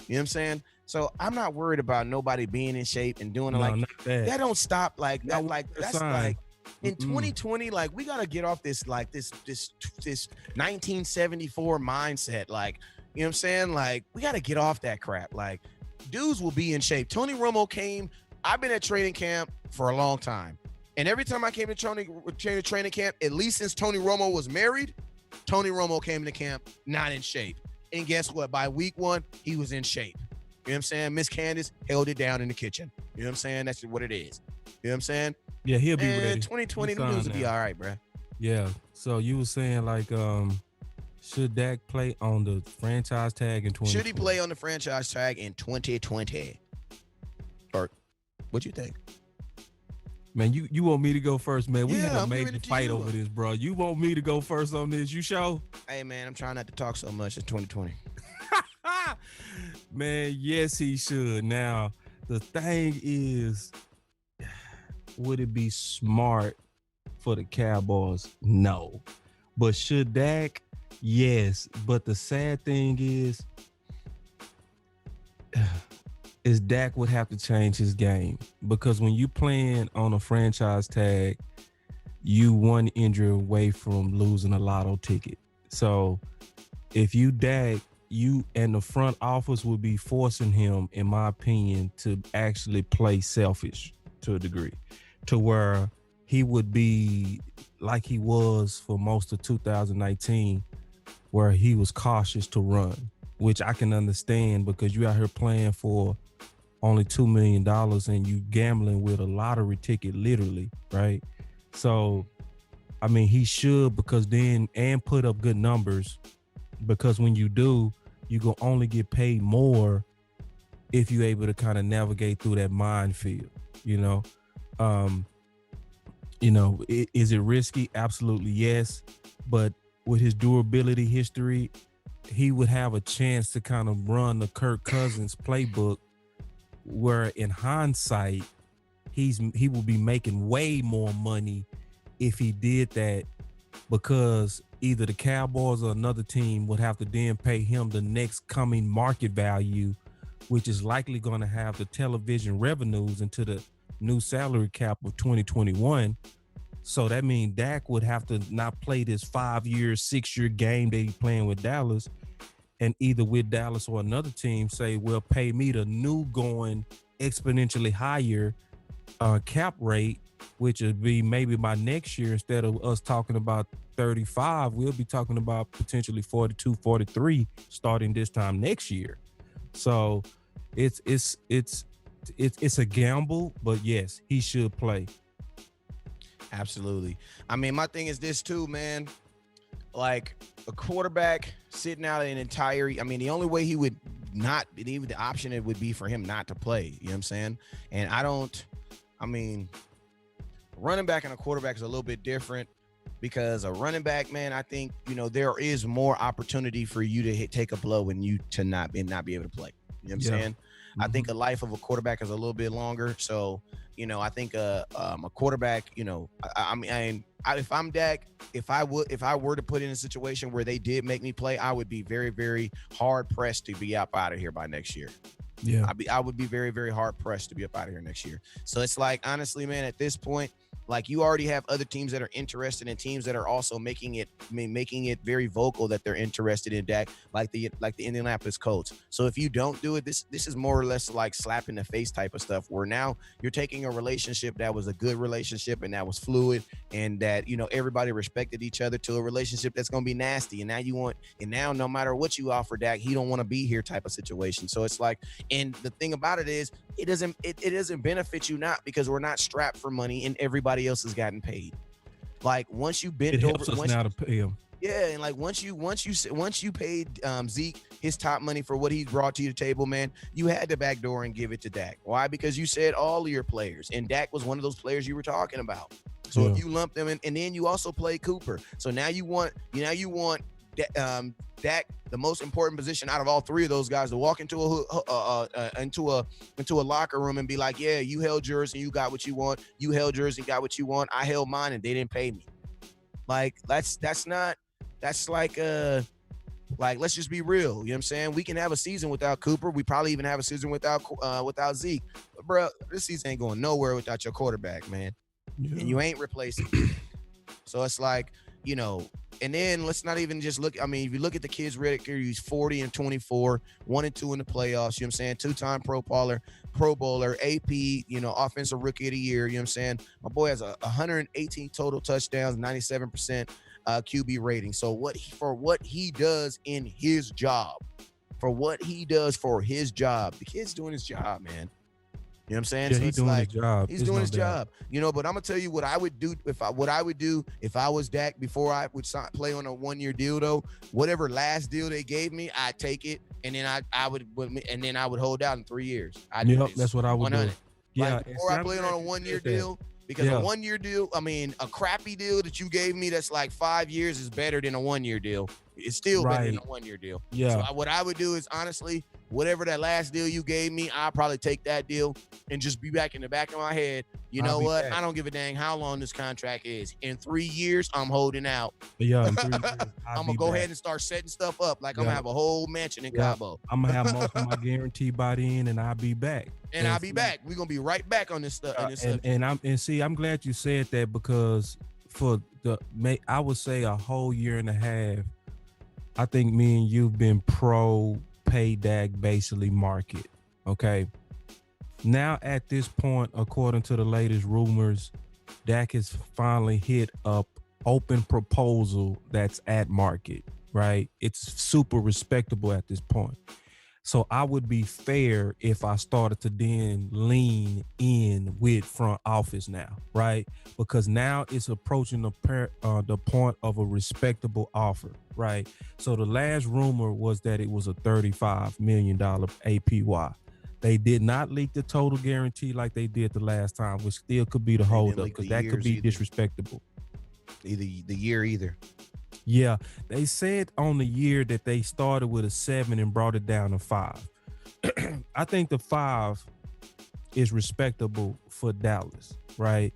You know what I'm saying? So I'm not worried about nobody being in shape and doing it that don't stop like that. Like that's like In 2020, like we gotta get off this 1974 mindset. Like, you know what I'm saying? Like, we gotta get off that crap. Like, dudes will be in shape. Tony Romo came. I've been at training camp for a long time. And every time I came to training camp, at least since Tony Romo was married, Tony Romo came to camp not in shape. And guess what? By week 1, he was in shape. You know what I'm saying? Miss Candace held it down in the kitchen. You know what I'm saying? That's what it is. You know what I'm saying? Yeah, he'll be ready. 2020, them dudes will be all right, bro. Yeah. So you were saying like, should Dak play on the franchise tag in 2020? Should he play on the franchise tag in 2020? Or what you think? Man, you want me to go first, man? We had a I'm major fight over this, bro. You want me to go first on this? You sure? Hey, man, I'm trying not to talk so much in 2020. Man, yes, he should. Now, the thing is, would it be smart for the Cowboys? No. But should Dak? Yes. But the sad thing is Dak would have to change his game, because when you playing on a franchise tag, you one injury away from losing a lotto ticket. So if you Dak, you and the front office would be forcing him, in my opinion, to actually play selfish to a degree, to where he would be like he was for most of 2019, where he was cautious to run, which I can understand, because you out here playing for only $2 million and you gambling with a lottery ticket, literally, right? So, I mean, he should, because then, and put up good numbers, because when you do, you gonna only get paid more if you're able to kind of navigate through that minefield, you know? Is it risky? Absolutely, yes. But with his durability history, he would have a chance to kind of run the Kirk Cousins playbook, where in hindsight, he will be making way more money if he did that, because either the Cowboys or another team would have to then pay him the next coming market value, which is likely going to have the television revenues into the new salary cap of 2021. So that means Dak would have to not play this 5-year, 6-year game that he's playing with Dallas, and either with Dallas or another team say, well, pay me the new going exponentially higher cap rate, which would be maybe by next year, instead of us talking about 35, we'll be talking about potentially 42, 43 starting this time next year. So it's a gamble, but yes, he should play. Absolutely. I mean, my thing is this too, man. Like, a quarterback sitting out an entire, I mean, the only way he would not, even the option it would be for him not to play. You know what I'm saying? And running back and a quarterback is a little bit different, because a running back, man, I think, there is more opportunity for you to take a blow and you to not be able to play. You know what I'm saying? Mm-hmm. I think a life of a quarterback is a little bit longer. So, I think a quarterback, if I'm Dak, if I were to put in a situation where they did make me play, I would be very, very hard pressed to be up out of here by next year. Yeah, I would be very, very hard pressed to be up out of here next year. So it's like, honestly, man, at this point, like, you already have other teams that are interested, and teams that are also making it very vocal that they're interested in Dak, like the Indianapolis Colts. So if you don't do it, this is more or less like slap in the face type of stuff, where now you're taking a relationship that was a good relationship and that was fluid and that, everybody respected each other, to a relationship that's going to be nasty. And now no matter what you offer Dak, he don't want to be here type of situation. So it's like, and the thing about it is, it doesn't benefit you, not because we're not strapped for money and everybody else has gotten paid. Like, once you bent over, now to pay him. Yeah, and like once you paid Zeke his top money for what he's brought to your table, man, you had to backdoor and give it to Dak. Why? Because you said all of your players, and Dak was one of those players you were talking about. So if you lump them in, and then you also play Cooper, so now you want Dak, the most important position out of all three of those guys, to walk into a locker room and be like, yeah, you held yours and you got what you want. You held yours and got what you want. I held mine and they didn't pay me. Like, let's just be real. You know what I'm saying? We can have a season without Cooper. We probably even have a season without Zeke. But bro, this season ain't going nowhere without your quarterback, man. and you ain't replacing. So it's like, you know, and then let's not even just look. I mean, if you look at the kid's record, he's 40 and 24, 1 and 2 in the playoffs. You know what I'm saying? 2-time Pro Bowler, AP, you know, offensive rookie of the year. You know what I'm saying? My boy has 118 total touchdowns, 97% QB rating. So for what he does in his job, the kid's doing his job, man. You know what I'm saying? Yeah, so he's doing his job. He's doing his job. You know, but I'm gonna tell you what I would do if I was Dak before I would play on a 1-year deal though. Whatever last deal they gave me, I'd take it, and then I would hold out in 3 years. That's what I would do. Yeah, like before I played on a 1-year deal. Because a 1-year deal, I mean, a crappy deal that you gave me that's like 5 years is better than a 1-year deal. It's still better than a 1-year deal. Yeah. So what I would do is, honestly, whatever that last deal you gave me, I'll probably take that deal and just be back in the back of my head. You know what? I don't give a dang how long this contract is. In 3 years, I'm holding out. Yeah, in 3 years, I'm going to go ahead and start setting stuff up. Like I'm going to have a whole mansion in Cabo. I'm going to have most of my guarantee by then, and I'll be back. And I'll be back. We're going to be right back on this stuff. I'm glad you said that, because I would say a whole year and a half, I think me and you've been pro pay Dak basically market. Okay. Now at this point, according to the latest rumors, Dak has finally hit up open proposal that's at market, right? It's super respectable at this point. So I would be fair if I started to then lean in with front office now, right? Because now it's approaching the point of a respectable offer, right? So the last rumor was that it was a $35 million APY. They did not leak the total guarantee like they did the last time, which still could be the holdup, because that could be disrespectable. Either. Yeah, they said on the year that they started with a 7 and brought it down to 5. I think the 5 is respectable for Dallas, right?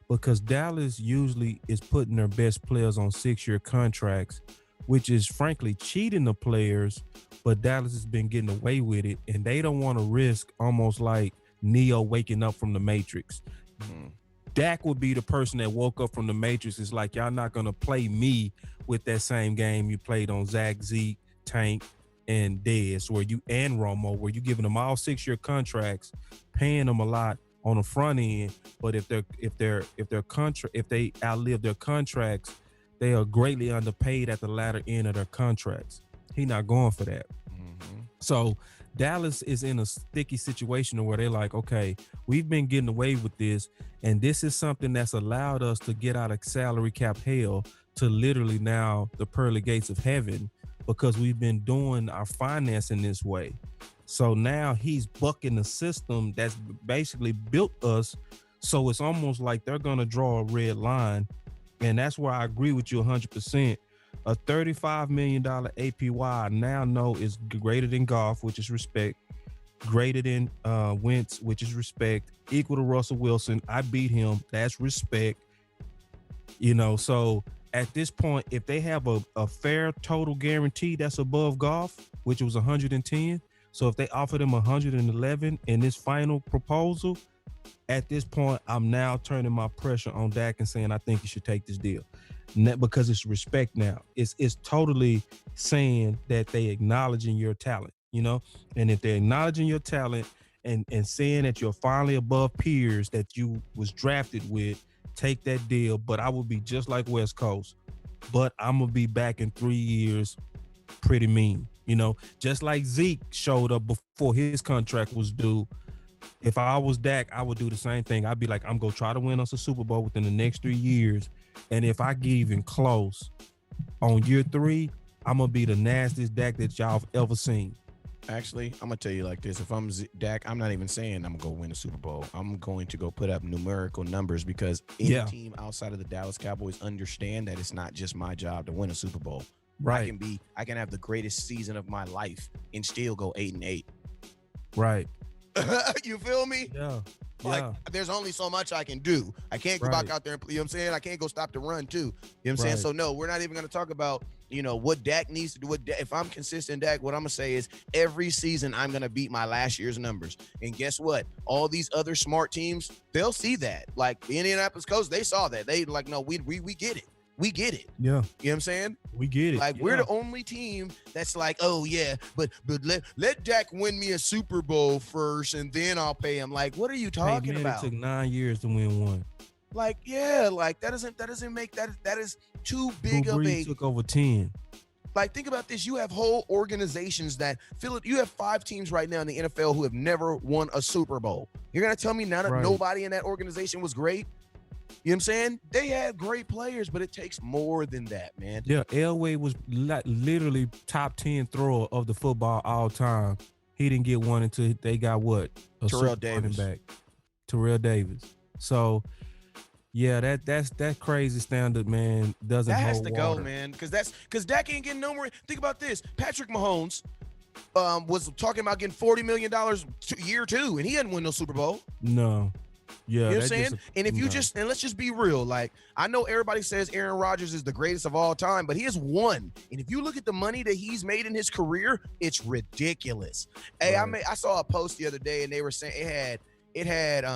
Because Dallas usually is putting their best players on 6-year contracts, which is frankly cheating the players, but Dallas has been getting away with it, and they don't want to risk almost like Neo waking up from the Matrix. Mm-hmm. Dak would be the person that woke up from the Matrix. It's like, y'all not going to play me with that same game you played on Zach, Zeke, Tank, and Dez, and Romo, where you giving them all 6-year contracts, paying them a lot on the front end. But if they outlive their contracts, they are greatly underpaid at the latter end of their contracts. He not going for that. Mm-hmm. So Dallas is in a sticky situation where they're like, okay, we've been getting away with this, and this is something that's allowed us to get out of salary cap hell to literally now the pearly gates of heaven, because we've been doing our financing this way. So now he's bucking the system that's basically built us. So it's almost like they're going to draw a red line. And that's where I agree with you 100%. A $35 million APY I now know is greater than Goff, which is respect. Greater than Wentz, which is respect. Equal to Russell Wilson. I beat him. That's respect. You know, so at this point, if they have a fair total guarantee that's above Goff, which was 110, so if they offer them 111 in this final proposal, at this point, I'm now turning my pressure on Dak and saying I think you should take this deal. Because it's respect now. It's totally saying that they acknowledging your talent, you know? And if they're acknowledging your talent and saying that you're finally above peers that you was drafted with, take that deal. But I would be just like West Coast. But I'm going to be back in 3 years pretty mean, you know? Just like Zeke showed up before his contract was due. If I was Dak, I would do the same thing. I'd be like, I'm going to try to win us a Super Bowl within the next 3 years. And if I get even close on year 3, I'm going to be the nastiest Dak that y'all have ever seen. Actually, I'm going to tell you like this. If I'm Dak, I'm not even saying I'm going to go win a Super Bowl. I'm going to go put up numerical numbers, because any team outside of the Dallas Cowboys understand that it's not just my job to win a Super Bowl. Right. I can have the greatest season of my life and still go 8-8. Right. You feel me? Yeah. Like, there's only so much I can do. I can't go back out there and, you know what I'm saying? I can't go stop the run too. You know what I'm saying? So no, we're not even going to talk about, you know, what Dak needs to do. If I'm consistent Dak, what I'm going to say is every season I'm going to beat my last year's numbers. And guess what? All these other smart teams, they'll see that. Like the Indianapolis Colts, they saw that. They like, no, we get it. We get it. Yeah. You know what I'm saying? We get it. Like, we're the only team that's like, oh, yeah, but let Dak win me a Super Bowl first, and then I'll pay him. Like, what are you talking about? It took 9 years to win one. Like, yeah, like, that doesn't make that is too big of a... took over 10. Like, think about this. You have whole organizations that... you have 5 teams right now in the NFL who have never won a Super Bowl. You're going to tell me now that nobody in that organization was great? You know what I'm saying? They had great players, but it takes more than that, man. Yeah, Elway was literally top 10 thrower of the football all time. He didn't get one until they got what? Terrell Davis. Back. Terrell Davis. So, yeah, that's crazy standard, man. Doesn't hold water. That has to go, man, because Dak ain't getting no more. Think about this. Patrick Mahomes was talking about getting $40 million year 2, and he hadn't won no Super Bowl. No. Yeah, you know what I'm saying? And if you and let's just be real, like, I know everybody says Aaron Rodgers is the greatest of all time, but he has won. And if you look at the money that he's made in his career, it's ridiculous. Hey, I saw a post the other day, and they were saying it had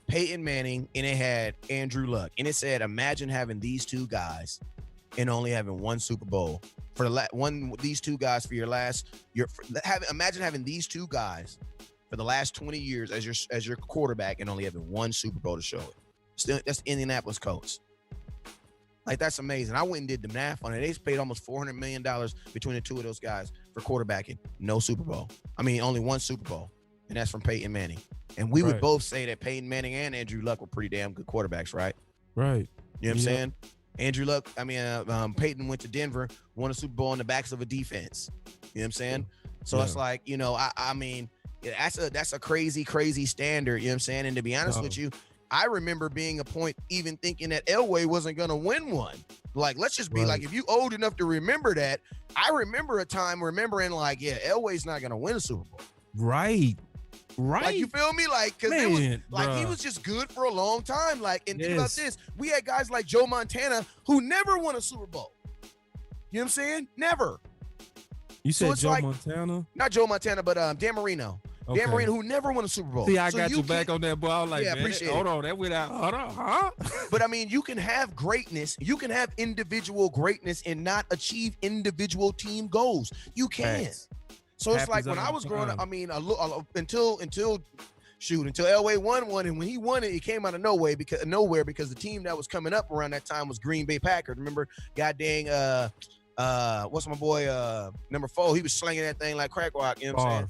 Peyton Manning and it had Andrew Luck, and it said, imagine having these two guys and only having one Super Bowl for these two guys for imagine having these two guys for the last 20 years as your quarterback and only having one Super Bowl to show it. Still, that's the Indianapolis Colts. Like, that's amazing. I went and did the math on it. They paid almost $400 million between the two of those guys for quarterbacking. No Super Bowl. I mean, only one Super Bowl, and that's from Peyton Manning. And we would both say that Peyton Manning and Andrew Luck were pretty damn good quarterbacks, right? Right. You know what I'm saying? Andrew Luck, Peyton went to Denver, won a Super Bowl on the backs of a defense. You know what I'm saying? So it's like, you know, I mean, that's a crazy, crazy standard. You know what I'm saying? And to be honest with you, I remember being a point even thinking that Elway wasn't going to win one. Like, let's just be like, if you old enough to remember that, I remember a time remembering like, yeah, Elway's not going to win a Super Bowl. Right. Like, you feel me? Like, because it was like, he was just good for a long time. Like, and think about this. We had guys like Joe Montana who never won a Super Bowl. You know what I'm saying? Never. You said Joe Montana? Not Joe Montana, but Dan Marino. Okay. Dan Marino, who never won a Super Bowl. See, I got you back on that, boy. I was like, man, appreciate hold on, that went out. Hold on, huh? But I mean, you can have greatness. You can have individual greatment and not achieve individual team goals. You can. So it's like when I was growing up, I mean, until Elway won one, and when he won it, it came out of nowhere because the team that was coming up around that time was Green Bay Packers. Remember, god dang, what's my boy, number 4? He was slinging that thing like crack rock. You know what I'm saying?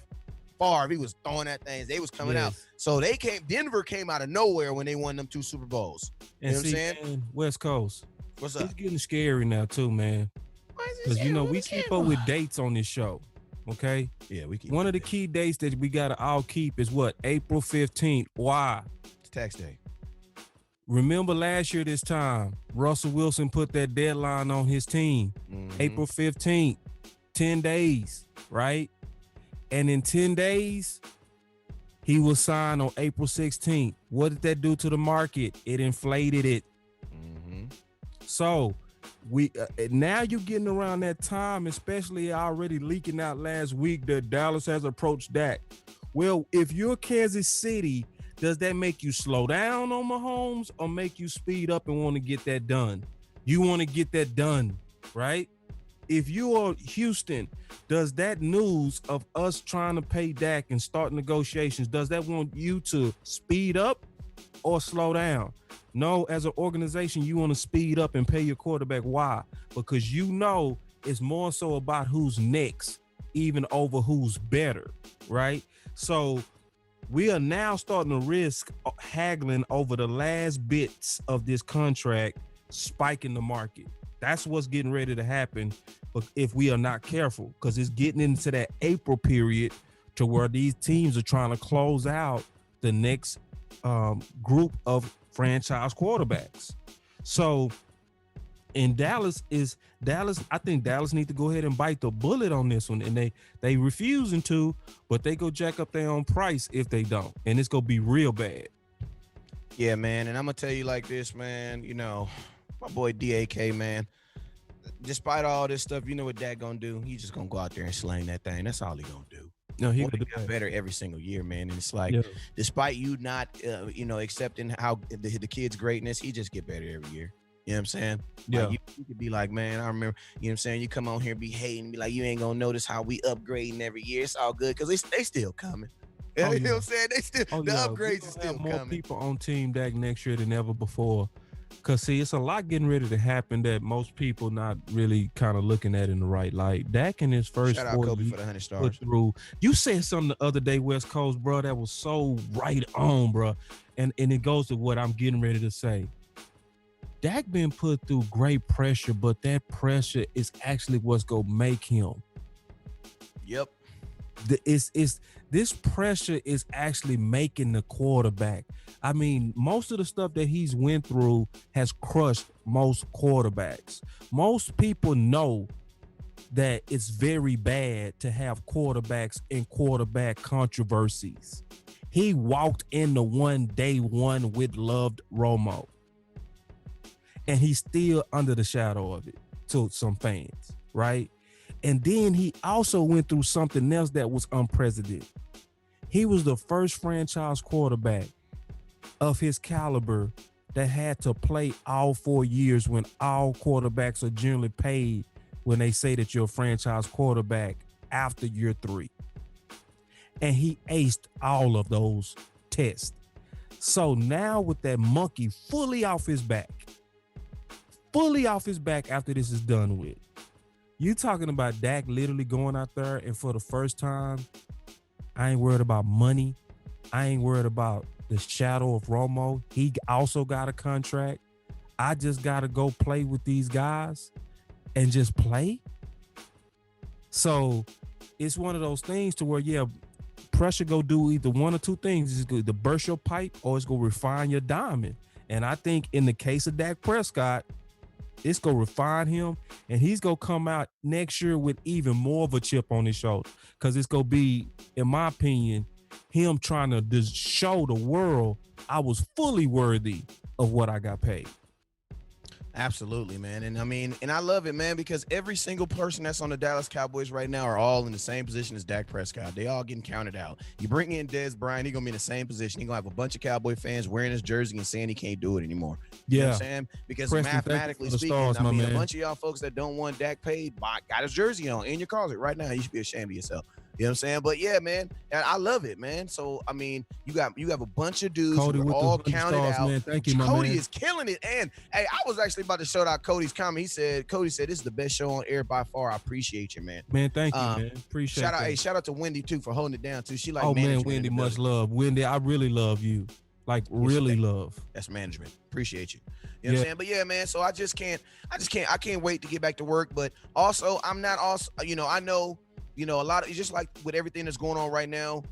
Favre, he was throwing that thing. They was coming out. So Denver came out of nowhere when they won them 2 Super Bowls. You know what I'm saying? Man, West Coast. What's up? It's getting scary now too, man. Because you know we keep up with dates on this show. Okay. Yeah, we keep. One of the key dates that we gotta all keep is what? April 15th. Why? It's tax day. Remember last year this time, Russell Wilson put that deadline on his team. April 15th, 10 days, right? And in 10 days, he was signed on April 16th. What did that do to the market? It inflated it. So we now you're getting around that time, especially already leaking out last week that Dallas has approached Dak. Well, if you're Kansas City, does that make you slow down on Mahomes or make you speed up and want to get that done? You want to get that done, right? If you are Houston, does that news of us trying to pay Dak and start negotiations, does that want you to speed up or slow down? No, as an organization, you want to speed up and pay your quarterback. Why? Because you know it's more so about who's next, even over who's better, right? So we are now starting to risk haggling over the last bits of this contract spiking the market. That's what's getting ready to happen, but if we are not careful, because it's getting into that April period to where these teams are trying to close out the next group of franchise quarterbacks. So And Dallas. I think Dallas need to go ahead and bite the bullet on this one, and they refusing to, but they go jack up their own price if they don't, and it's gonna be real bad. Yeah, man. And I'm gonna tell you like this, man. My boy DAK, man. Despite all this stuff, you know what Dak gonna do? He's just gonna go out there and slang that thing. That's all he gonna do. No, he Gonna get better every single year, man. And it's like, yeah. despite you not, accepting how the kid's greatness, he just get better every year. You know what I'm saying? Yeah. Like you could be like, man, I remember, you know what I'm saying? You come on here, be hating, be like, you ain't gonna notice how we upgrading every year. It's all good because they still coming. Oh, You know yeah. what I'm saying? They still the upgrades are still more coming. people on Team Dak next year than ever before. Cause see, it's a lot getting ready to happen that most people not really kind of looking at in the right light. Dak in his first Shout out 4 Kobe years for the 100 put stars. through. You said something the other day, West Coast, bro, that was so right on, bro. And it goes to what I'm getting ready to say. Dak been put through great pressure, but that pressure is actually what's gonna make him. Yep. This pressure is actually making the quarterback. I mean, most of the stuff that he's went through has crushed most quarterbacks. Most people know that it's very bad to have quarterbacks in quarterback controversies. He walked into day one with loved Romo, and he's still under the shadow of it to some fans, right? And then he also went through something else that was unprecedented. He was the first franchise quarterback of his caliber that had to play all 4 years when all quarterbacks are generally paid when they say that you're a franchise quarterback after year 3. And he aced all of those tests. So now with that monkey fully off his back after this is done with, you talking about Dak literally going out there and for the first time, I ain't worried about money. I ain't worried about the shadow of Romo. He also got a contract. I just got to go play with these guys and just play. So it's one of those things to where, yeah, pressure go do either one or two things. It's going to burst your pipe or it's going to refine your diamond. And I think in the case of Dak Prescott, it's going to refine him, and he's going to come out next year with even more of a chip on his shoulder, because it's going to be, in my opinion, him trying to just show the world I was fully worthy of what I got paid. Absolutely, man. And I mean, and I love it, man, because every single person that's on the Dallas Cowboys right now are all in the same position as Dak Prescott. They all getting counted out. You bring in Dez Bryant, he's going to be in the same position. He's going to have a bunch of Cowboy fans wearing his jersey and saying he can't do it anymore. You know what I'm saying? Because Preston, mathematically speaking, stars, I mean, man. A bunch of y'all folks that don't want Dak paid got his jersey on in your closet right now. You should be ashamed of yourself. You know what I'm saying? But yeah, man, I love it, man. So I mean, you have a bunch of dudes Cody who are all counted stars, out. Man. Thank you, my Cody man. is killing it. And hey, I was actually about to shout out Cody's comment. Cody said this is the best show on air by far. I appreciate you, man. Man, thank you, man. Appreciate it. Hey, shout out to Wendy too for holding it down too. She like man, Wendy, much love. Wendy, I really love you. Like really love. That's management. Appreciate you. You know what I'm saying? But yeah, man. So I can't wait to get back to work. But also, I'm not also, I know, a lot of, just like with everything that's going on right now,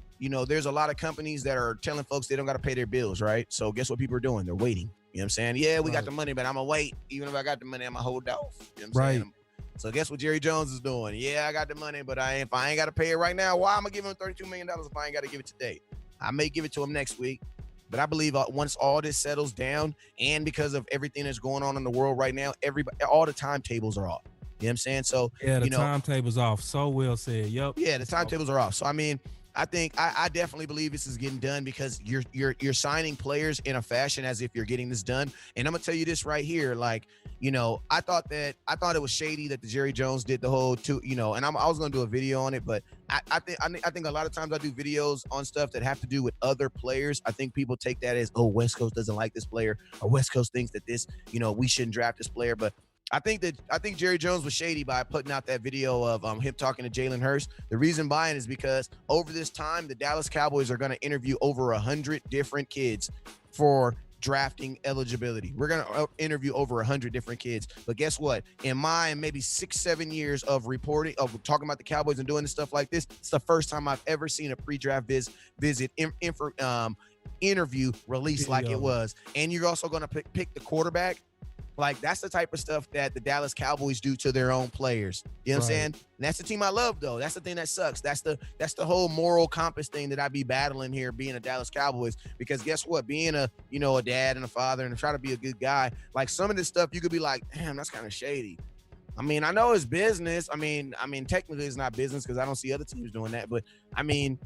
there's a lot of companies that are telling folks they don't got to pay their bills, right? So guess what people are doing? They're waiting. You know what I'm saying? Yeah, we got the money, but I'm going to wait. Even if I got the money, I'm going to hold off. You know what I'm saying? So guess what Jerry Jones is doing? Yeah, I got the money, but if I ain't got to pay it right now, why am I giving him $32 million if I ain't got to give it today? I may give it to him next week. But I believe once all this settles down, and because of everything that's going on in the world right now, all the timetables are off. You know what I'm saying? So yeah, the timetable's off. So well said. Yep. Yeah, the timetables are off. So I mean, I think I definitely believe this is getting done because you're signing players in a fashion as if you're getting this done. And I'm gonna tell you this right here, like, I thought it was shady that the Jerry Jones did the whole and I was gonna do a video on it, but I think a lot of times I do videos on stuff that have to do with other players. I think people take that as, oh, West Coast doesn't like this player, or West Coast thinks that this, we shouldn't draft this player, but I think Jerry Jones was shady by putting out that video of him talking to Jalen Hurts. The reason behind is because over this time, the Dallas Cowboys are going to interview over 100 different kids for drafting eligibility. We're going to interview over 100 different kids. But guess what? In my maybe 6-7 years of reporting, of talking about the Cowboys and doing this stuff like this, it's the first time I've ever seen a pre-draft interview released like it was. And you're also going to pick the quarterback Like, that's the type of stuff that the Dallas Cowboys do to their own players. You know what I'm saying? And that's the team I love, though. That's the thing that sucks. That's the whole moral compass thing that I be battling here, being a Dallas Cowboys. Because guess what? Being a dad and a father and try to be a good guy, like, some of this stuff you could be like, damn, that's kind of shady. I mean, I know it's business. I mean, technically it's not business because I don't see other teams doing that. But I mean,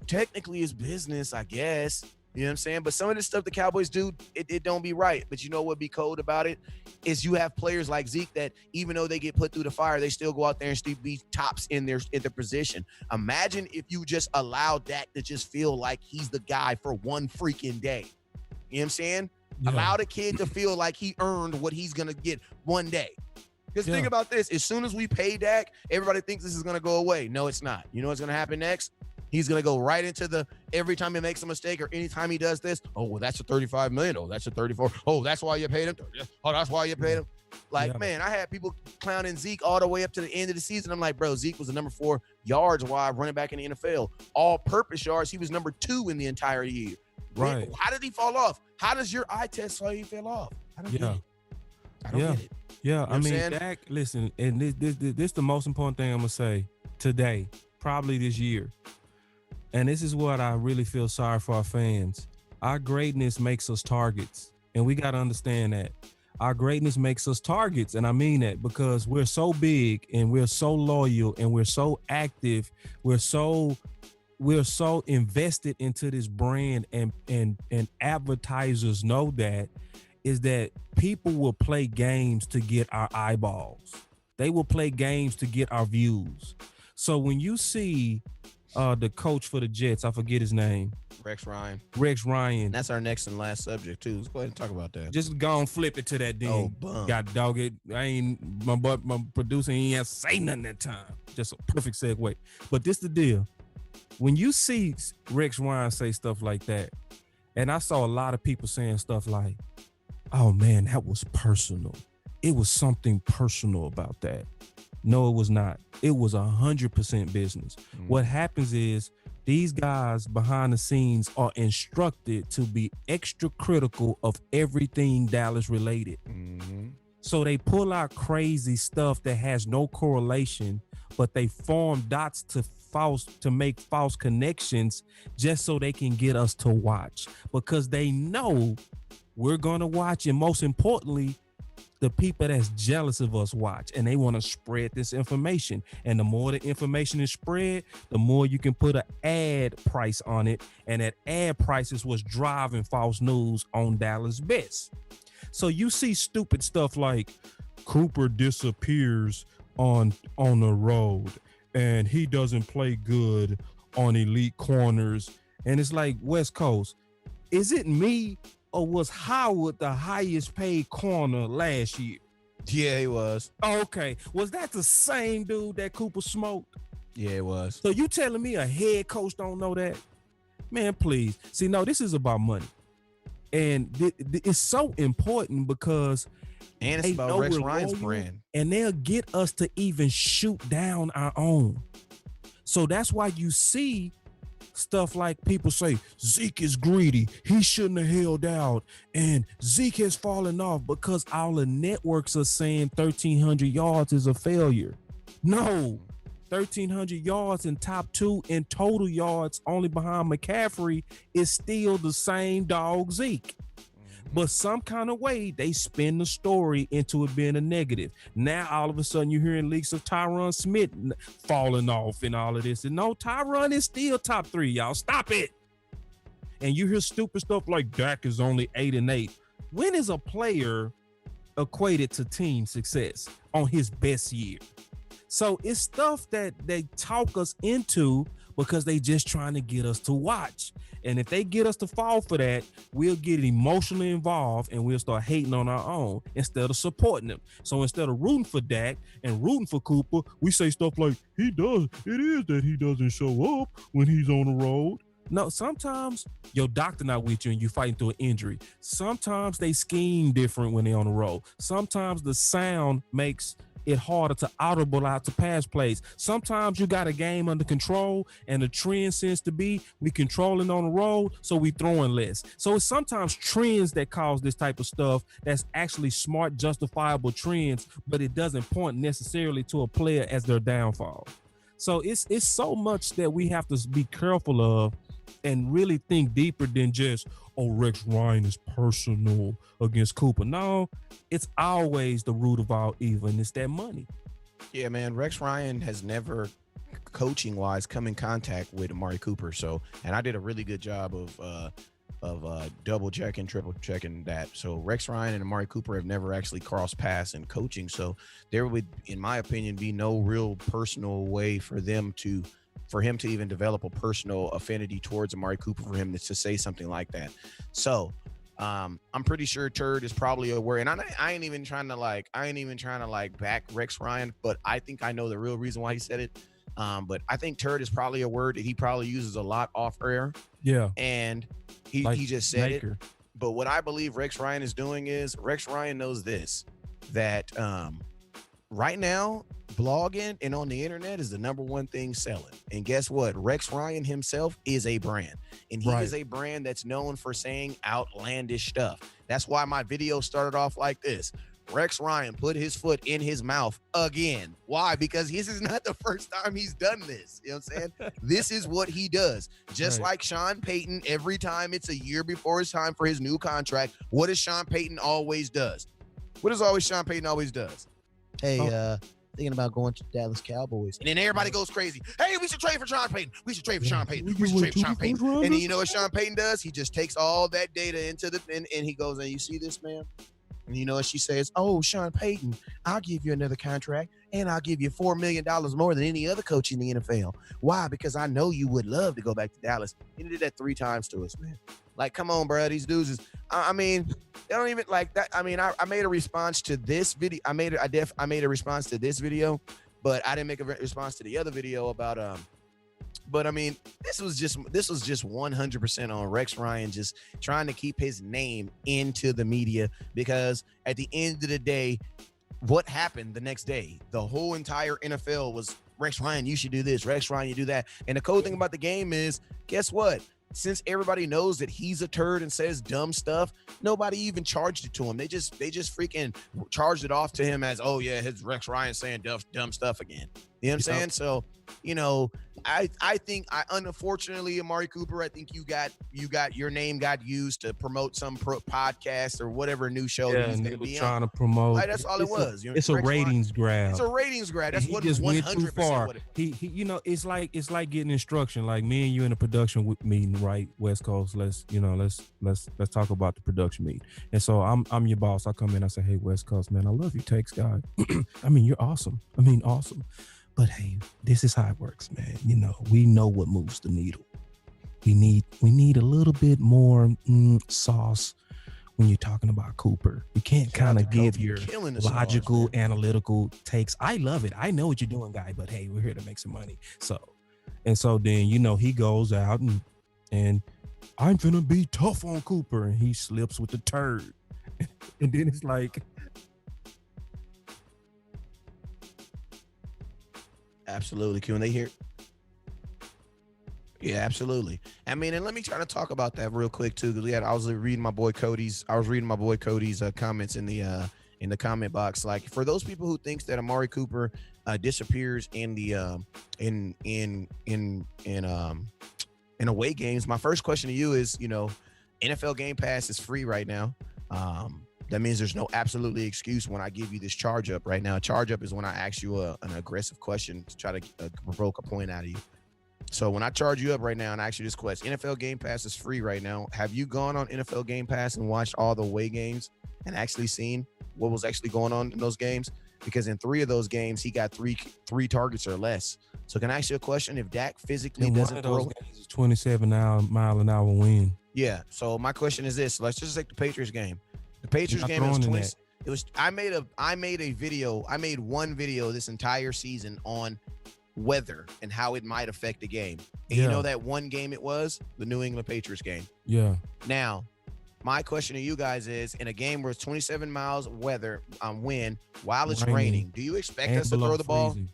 technically it's business, I guess. You know what I'm saying? But some of the stuff the Cowboys do, it don't be right. But you know what be cold about it is you have players like Zeke that even though they get put through the fire, they still go out there and still be tops in their position. Imagine if you just allowed Dak to just feel like he's the guy for one freaking day. You know what I'm saying? Yeah. Allow the kid to feel like he earned what he's going to get one day. Because think about this. As soon as we pay Dak, everybody thinks this is going to go away. No, it's not. You know what's going to happen next? He's going to go right into every time he makes a mistake or anytime he does this, oh, well, that's a $35 million. Oh, that's a 34. Oh, that's why you paid him. Oh, that's why you paid him. Like, man, I had people clowning Zeke all the way up to the end of the season. I'm like, bro, Zeke was the number 4 yards wide running back in the NFL. All-purpose yards, he was number 2 in the entire year. Right. Man, how did he fall off? How does your eye test say he fell off? I don't get it. I don't get it. Yeah, I mean, Dak, listen, and this the most important thing I'm going to say today, probably this year. And this is what I really feel sorry for our fans. Our greatness makes us targets, and we got to understand that. Our greatness makes us targets, and I mean that because we're so big and we're so loyal and we're so active. We're so invested into this brand, and advertisers know that. Is that people will play games to get our eyeballs. They will play games to get our views. So when you see the coach for the Jets, I forget his name. Rex Ryan. That's our next and last subject too. Let's go ahead and talk about that. Just go and flip it to that thing. Oh, bum. God dog it. My producer, he ain't say nothing that time. Just a perfect segue. But this the deal. When you see Rex Ryan say stuff like that, and I saw a lot of people saying stuff like, oh man, that was personal. It was something personal about that. No, it was not. It was 100% business. What happens is these guys behind the scenes are instructed to be extra critical of everything Dallas related. So they pull out crazy stuff that has no correlation, but they form dots to make false connections just so they can get us to watch, because they know we're going to watch, and most importantly, the people that's jealous of us watch, and they want to spread this information. And the more the information is spread, the more you can put an ad price on it, and that ad price is what's driving false news on Dallas bets. So you see stupid stuff like Cooper disappears on the road, and he doesn't play good on elite corners. And it's like, West Coast, is it me? Or was Howard the highest paid corner last year? Yeah, he was. Okay. Was that the same dude that Cooper smoked? Yeah, it was. So you telling me a head coach don't know that? Man, please. See, no, this is about money. And it's so important because and it's about Rex Ryan's brand. And they'll get us to even shoot down our own. So that's why you see stuff like people say Zeke is greedy, he shouldn't have held out, and Zeke has fallen off because all the networks are saying 1,300 yards is a failure. No, 1,300 yards and top 2 in total yards only behind McCaffrey is still the same dog Zeke. But some kind of way they spin the story into it being a negative. Now all of a sudden you're hearing leaks of Tyron Smith falling off and all of this. And no, Tyron is still top 3, y'all. Stop it. And you hear stupid stuff like Dak is only 8-8. When is a player equated to team success on his best year? So it's stuff that they talk us into because they just trying to get us to watch. And if they get us to fall for that, we'll get emotionally involved and we'll start hating on our own instead of supporting them. So instead of rooting for Dak and rooting for Cooper, we say stuff like, it is that he doesn't show up when he's on the road. No, sometimes your doctor not with you and you fighting through an injury. Sometimes they scheme different when they're on the road. Sometimes the sound makes it harder to audible out to pass plays. Sometimes you got a game under control, and the trend seems to be we controlling on the road, so we throwing less. So it's sometimes trends that cause this type of stuff that's actually smart, justifiable trends, but it doesn't point necessarily to a player as their downfall. So it's so much that we have to be careful of and really think deeper than just, oh, Rex Ryan is personal against Cooper. No, it's always the root of all evil, and it's that money. Yeah, man. Rex Ryan has never, coaching wise, come in contact with Amari Cooper. So, and I did a really good job of double checking, triple checking that. So Rex Ryan and Amari Cooper have never actually crossed paths in coaching. So there would, in my opinion, be no real personal way for him to even develop a personal affinity towards Amari Cooper for him to say something like that. So I'm pretty sure Turd is probably aware, and I ain't even trying to back Rex Ryan, but I think I know the real reason why he said it. But I think Turd is probably a word that he probably uses a lot off air. Yeah. And he just said it. But what I believe Rex Ryan is doing is Rex Ryan knows this, that right now, blogging and on the internet is the number one thing selling. And guess what? Rex Ryan himself is a brand. And he is a brand that's known for saying outlandish stuff. That's why my video started off like this. Rex Ryan put his foot in his mouth again. Why? Because this is not the first time he's done this. You know what I'm saying? This is what he does. Just like Sean Payton, every time it's a year before it's time for his new contract, what does Sean Payton always does? What is always Sean Payton always does? Hey, thinking about going to Dallas Cowboys. And then everybody goes crazy. Hey, we should trade for Sean Payton. We should trade for Sean Payton. We should trade for Sean Payton. And then you know what Sean Payton does? He just takes all that data into and he goes, and you see this, man? And you know what she says? Oh, Sean Payton, I'll give you another contract, and I'll give you $4 million more than any other coach in the NFL. Why? Because I know you would love to go back to Dallas. He did that 3 times to us, man. Like, come on, bro. These dudes is, I mean, they don't even like that. I mean, I made a response to this video. I made a response to this video, but I didn't make a response to the other video about But I mean, this was just 100% on Rex Ryan just trying to keep his name into the media, because at the end of the day, what happened the next day? The whole entire NFL was Rex Ryan, you should do this. Rex Ryan, you do that. And the cool thing about the game is, guess what? Since everybody knows that he's a turd and says dumb stuff, nobody even charged it to him. They just freaking charged it off to him as, oh yeah, his Rex Ryan saying dumb stuff again. You know what I'm saying? So, you know, I think unfortunately, Amari Cooper, I think you got your name got used to promote some podcast or whatever new show that he's going to be trying to promote. Like, that's all it was. It's a ratings grab. It's a ratings grab. That's what just 100% went too far. He you know, it's like getting instruction. Like me and you in a production meeting, right? West Coast. Let's talk about the production meeting. And so I'm your boss. I come in. I say, hey, West Coast, man, I love you, takes guy. I mean, you're awesome. Awesome. But hey, this is how it works, man. You know, we know what moves the needle. We need a little bit more sauce when you're talking about Cooper. You can't kind of give your logical, analytical takes. I love it. I know what you're doing, guy, but hey, we're here to make some money. So then, you know, he goes out and I'm finna be tough on Cooper, and he slips with the turd. And then it's like, absolutely. Can they hear? Yeah, absolutely. I mean, and let me try to talk about that real quick too, because I was reading my boy Cody's comments in the comment box. Like, for those people who thinks that Amari Cooper disappears in the in away games, my first question to you is, you know, NFL Game Pass is free right now. That means there's no absolutely excuse when I give you this charge up right now. A charge up is when I ask you an aggressive question to try to provoke a point out of you. So when I charge you up right now and ask you this question, NFL Game Pass is free right now. Have you gone on NFL Game Pass and watched all the away games and actually seen what was actually going on in those games? Because in 3 of those games, he got three targets or less. So can I ask you a question? If Dak physically doesn't throw, games is 27 mile an hour win. Yeah. So my question is this: let's just take the Patriots game. The Patriots game was 20. It was. I made one video this entire season on weather and how it might affect the game. And you know that one game it was the New England Patriots game. Yeah. Now, My question to you guys is: in a game where it's 27 miles wind while it's Raining raining, do you expect and us to below throw the ball? freezing.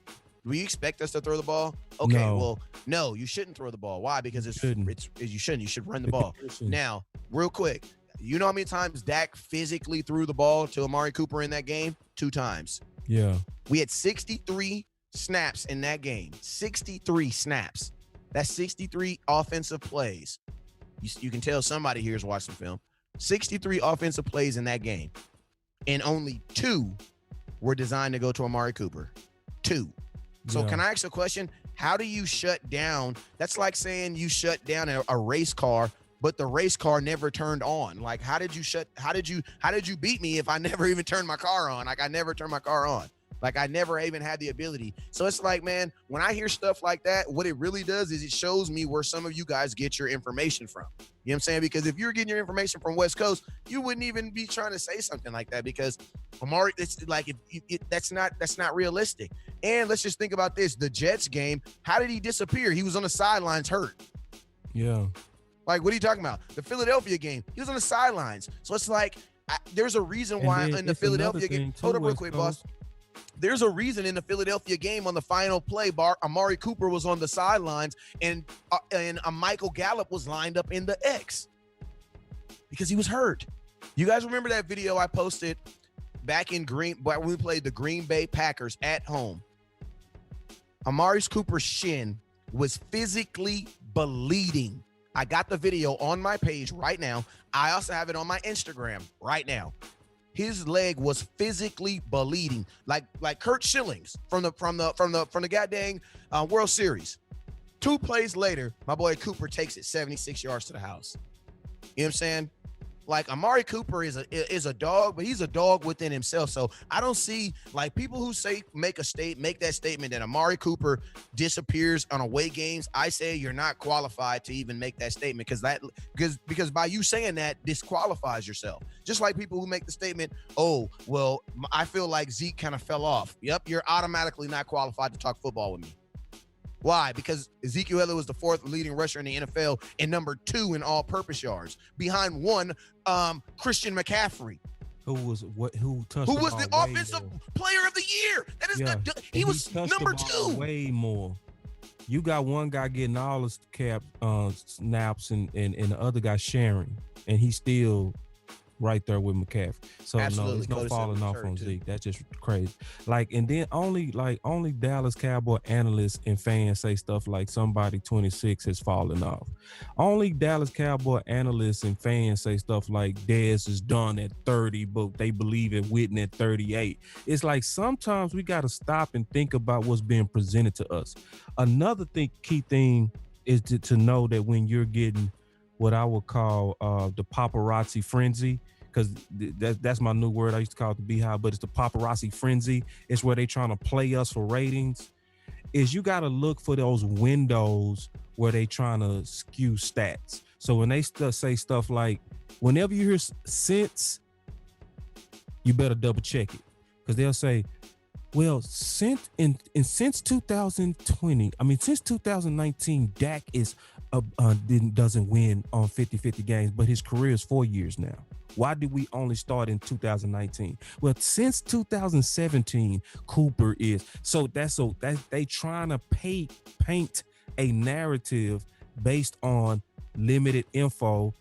Do you expect us to throw the ball? Okay, No, well, no, you shouldn't throw the ball. Why? you Because shouldn't. you shouldn't. You should run the The ball. conditions. Now, real quick, you know how many times Dak physically threw the ball to Amari Cooper in that game? 2 times. Yeah. We had 63 snaps in that game. 63 snaps. That's 63 offensive plays. You can tell somebody here has watched some film. 63 offensive plays in that game, and only 2 were designed to go to Amari Cooper. 2. So Yeah. can I ask a question? How do you shut down? That's like saying you shut down a race car, but the race car never turned on. Like, how did you beat me if I never even turned my car on? Like, I never turned my car on. Like, I never even had the ability. So it's like, man, when I hear stuff like that, what it really does is it shows me where some of you guys get your information from. You know what I'm saying? Because if you're getting your information from West Coast, you wouldn't even be trying to say something like that, because Amari, it's like, that's not realistic. And let's just think about this. The Jets game, how did he disappear? He was on the sidelines hurt. Yeah. Like, what are you talking about? The Philadelphia game, he was on the sidelines. So it's like, there's a reason why in the Philadelphia game. Hold up real quick, boss. There's a reason in the Philadelphia game on the final play, Amari Cooper was on the sidelines and Michael Gallup was lined up in the X because he was hurt. You guys remember that video I posted back in when we played the Green Bay Packers at home? Amari Cooper's shin was physically bleeding. I got the video on my page right now. I also have it on my Instagram right now. His leg was physically bleeding, like Kurt Schilling's from the goddamn World Series. 2 plays later, my boy Cooper takes it 76 yards to the house. You know what I'm saying? Like, Amari Cooper is a dog, but he's a dog within himself. So I don't see, like, people who make that statement that Amari Cooper disappears on away games. I say you're not qualified to even make that statement, because by you saying that disqualifies yourself. Just like people who make the statement, oh, well, I feel like Zeke kind of fell off. Yep, you're automatically not qualified to talk football with me. Why? Because Ezekiel Elliott was the 4th leading rusher in the NFL and number 2 in all-purpose yards, behind 1 Christian McCaffrey, who was the offensive player of the year. That is he was number 2. Way more. You got one guy getting all the snaps and the other guy sharing, and he's still right there with McCaffrey. So Absolutely. no, there's no falling off on Zeke. That's just crazy. Like, and then only Dallas Cowboy analysts and fans say stuff like somebody 26 has fallen off. Only Dallas Cowboy analysts and fans say stuff like Dez is done at 30, but they believe in Witten at 38. It's like, sometimes we got to stop and think about what's being presented to us. Another key thing is to know that when you're getting what I would call the paparazzi frenzy, because that's my new word. I used to call it the beehive, but it's the paparazzi frenzy. It's where they trying to play us for ratings. Is you got to look for those windows where they trying to skew stats. So when they say stuff like, whenever you hear since, you better double check it, because they'll say, well, since 2020, since 2019, Dak doesn't win on 50-50 games, but his career is 4 years now. Why did we only start in 2019? Well, since 2017, Cooper is. So they trying to paint a narrative based on limited info,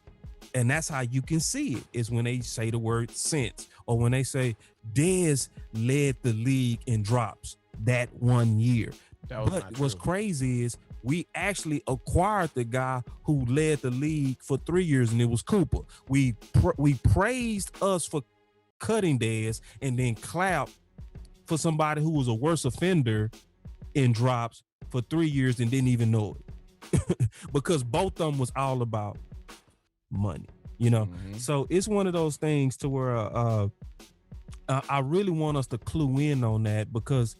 and that's how you can see it, is when they say the word since, or when they say Dez led the league in drops that 1 year. But what's crazy is we actually acquired the guy who led the league for 3 years, and it was Cooper. We praised us for cutting Dez, and then clapped for somebody who was a worse offender in drops for 3 years and didn't even know it. Because both of them was all about money, you know? Mm-hmm. So it's one of those things to where I really want us to clue in on that, because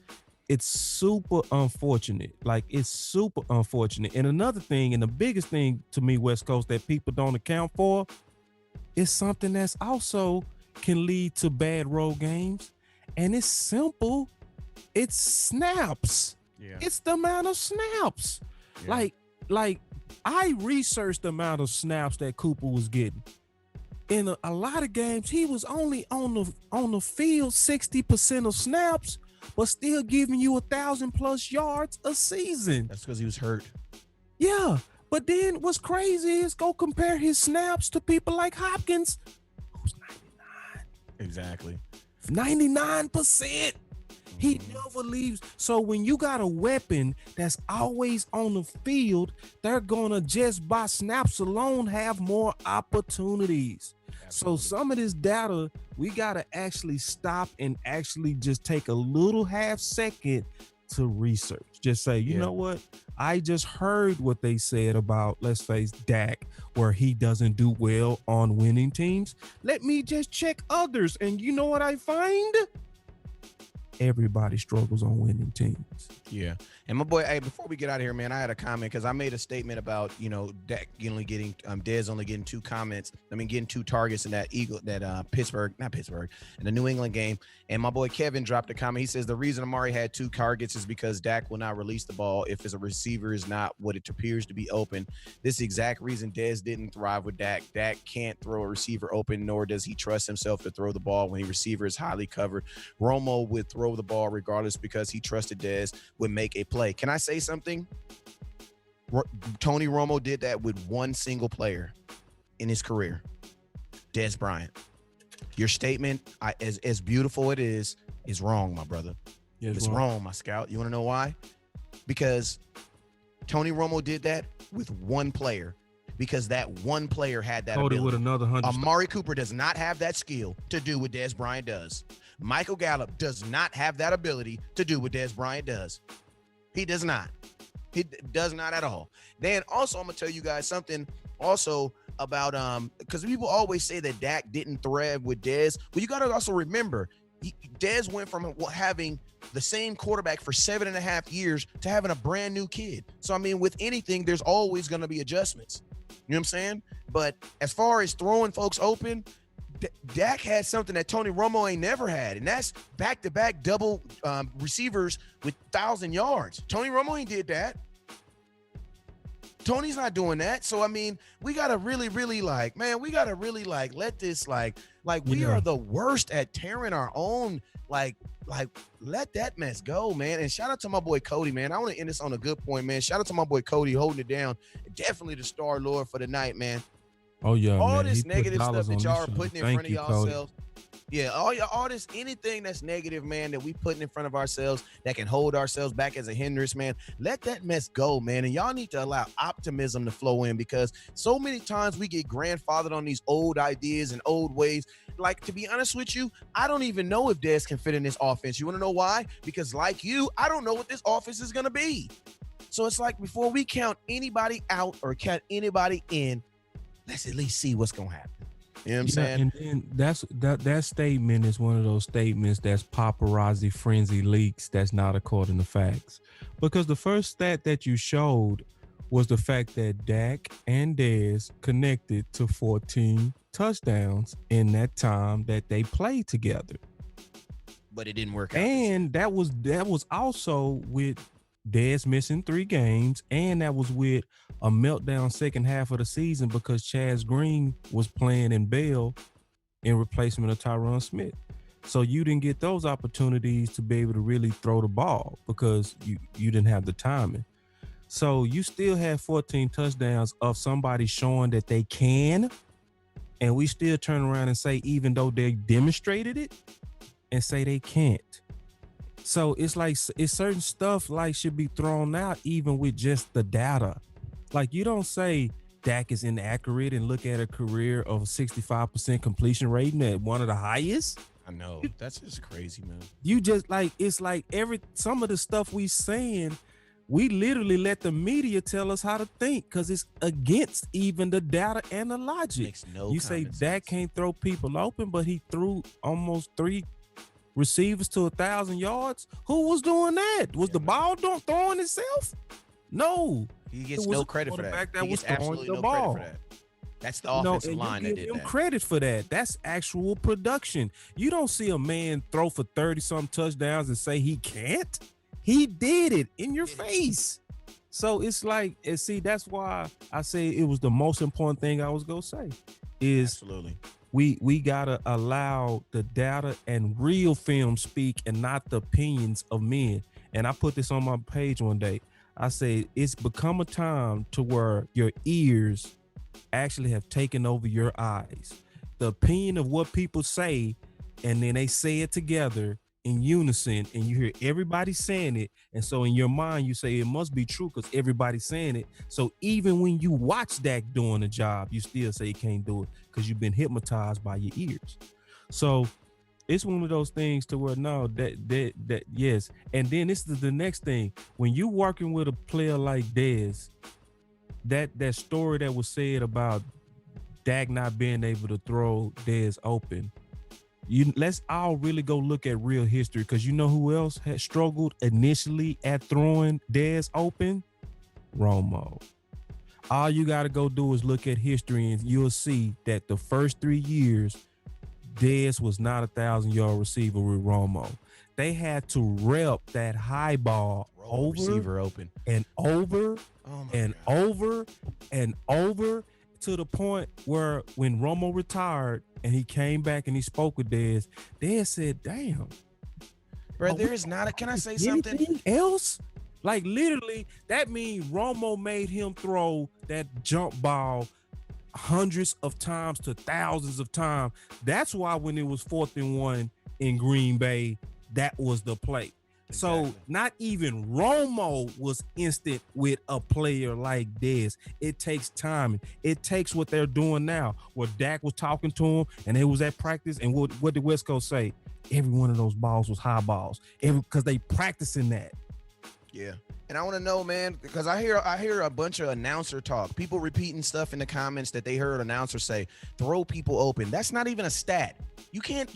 it's super unfortunate. Like, it's super unfortunate. And another thing, and the biggest thing to me, West Coast, that people don't account for, is something that's also can lead to bad road games. And it's simple. It's snaps. Yeah. It's the amount of snaps. Yeah. Like I researched the amount of snaps that Cooper was getting. in a lot of games, he was only on the field 60% of snaps, but still giving you 1,000+ yards a season. That's because he was hurt. Yeah, but then what's crazy is go compare his snaps to people like Hopkins, who's 99. Exactly. 99%. He never leaves. So when you got a weapon that's always on the field, they're gonna just by snaps alone have more opportunities. Absolutely. So some of this data, we gotta actually stop and actually just take a little half second to research. Just say, you know what? I just heard what they said about, let's face Dak, where he doesn't do well on winning teams. Let me just check others. And you know what I find? Everybody struggles on winning teams. Yeah. And my boy, hey, before we get out of here, man, I had a comment because I made a statement about, Dak only getting Dez only getting 2 comments. I mean, getting 2 targets in that in the New England game. And my boy Kevin dropped a comment. He says the reason Amari had 2 targets is because Dak will not release the ball if his receiver is not what it appears to be open. This is the exact reason Dez didn't thrive with Dak. Dak can't throw a receiver open, nor does he trust himself to throw the ball when the receiver is highly covered. Romo would throw the ball regardless because he trusted Dez would make a play. Can I say something? Tony Romo did that with one single player in his career, Dez Bryant. Your statement, as beautiful it is wrong, my brother. Yeah, it's wrong, my scout. You want to know why? Because Tony Romo did that with one player. Because that one player had that ability. With another 100. Amari Cooper does not have that skill to do what Dez Bryant does. Michael Gallup does not have that ability to do what Dez Bryant does. He does not. He does not at all. Then also, I'm gonna tell you guys something also about because people always say that Dak didn't thrive with Dez. But you gotta also remember, Dez went from having the same quarterback for 7.5 years to having a brand new kid. So I mean, with anything, there's always gonna be adjustments. You know what I'm saying? But as far as throwing folks open, Dak had something that Tony Romo ain't never had, and that's back-to-back double receivers with 1,000 yards. Tony Romo ain't did that. Tony's not doing that. So, I mean, we got to really let this, we are the worst at tearing our own, let that mess go, man. And shout out to my boy Cody, man. I want to end this on a good point, man. Shout out to my boy Cody holding it down. Definitely the star lord for the night, man. Oh yeah, all man. This negative stuff that y'all are putting in front of yourselves. Cody. Yeah, all this, anything that's negative, man, that we putting in front of ourselves that can hold ourselves back as a hindrance, man. Let that mess go, man. And y'all need to allow optimism to flow in, because so many times we get grandfathered on these old ideas and old ways. Like, to be honest with you, I don't even know if Dez can fit in this offense. You want to know why? Because like you, I don't know what this offense is going to be. So it's like, before we count anybody out or count anybody in, let's at least see what's going to happen. You know what I'm saying? And that statement is one of those statements that's paparazzi frenzy leaks that's not according to facts. Because the first stat that you showed was the fact that Dak and Dez connected to 14 touchdowns in that time that they played together. But it didn't work out. And that was also with Dez missing 3 games, and that was with a meltdown second half of the season because Chaz Green was playing in Bell in replacement of Tyron Smith. So you didn't get those opportunities to be able to really throw the ball because you didn't have the timing. So you still have 14 touchdowns of somebody showing that they can, and we still turn around and say, even though they demonstrated it, and say they can't. So it's like, it's certain stuff like should be thrown out even with just the data. Like, you don't say Dak is inaccurate and look at a career of 65% completion rating at one of the highest. I know. That's just crazy, man. You just it's like some of the stuff we saying, we literally let the media tell us how to think because it's against even the data and the logic. Makes no you say Dak can't throw people open, but he threw almost 3 receivers to 1,000 yards. Who was doing that? Was the ball throwing itself? No. He gets no credit for that. He gets absolutely no credit for that. That's the offensive line that did that. Credit for that. That's actual production. You don't see a man throw for 30-some touchdowns and say he can't. He did it in your face. So it's like, and see, that's why I say it was the most important thing I was gonna say. is Absolutely. we gotta allow the data and real film speak and not the opinions of men. And I put this on my page one day. I say it's become a time to where your ears actually have taken over your eyes. The opinion of what people say, and then they say it together in unison, and you hear everybody saying it. And so in your mind, you say it must be true because everybody's saying it. So even when you watch Dak doing the job, you still say you can't do it because you've been hypnotized by your ears. So it's one of those things to where no, that yes. And then this is the next thing. When you working with a player like Dez, that story that was said about Dak not being able to throw Dez open, let's all really go look at real history, because you know who else had struggled initially at throwing Dez open? Romo. All you got to go do is look at history and you'll see that the first 3 years, Dez was not 1,000-yard receiver with Romo. They had to rep that high ball over receiver open and over and God. over and over, to the point where when Romo retired and he came back and he spoke with Dez, Dez said, damn. Bro, there is not a, can I say something? Anything else? Like literally, that means Romo made him throw that jump ball hundreds of times to thousands of times. That's why when it was 4th and 1 in Green Bay, that was the play. Exactly. So not even Romo was instant with a player like Dez. It takes time. It takes what they're doing now. Where Dak was talking to him and it was at practice, and what did West Coast say? Every one of those balls was high balls. Because they practicing that. Yeah. And I want to know, man, because I hear a bunch of announcer talk, people repeating stuff in the comments that they heard announcers say, throw people open. That's not even a stat. You can't,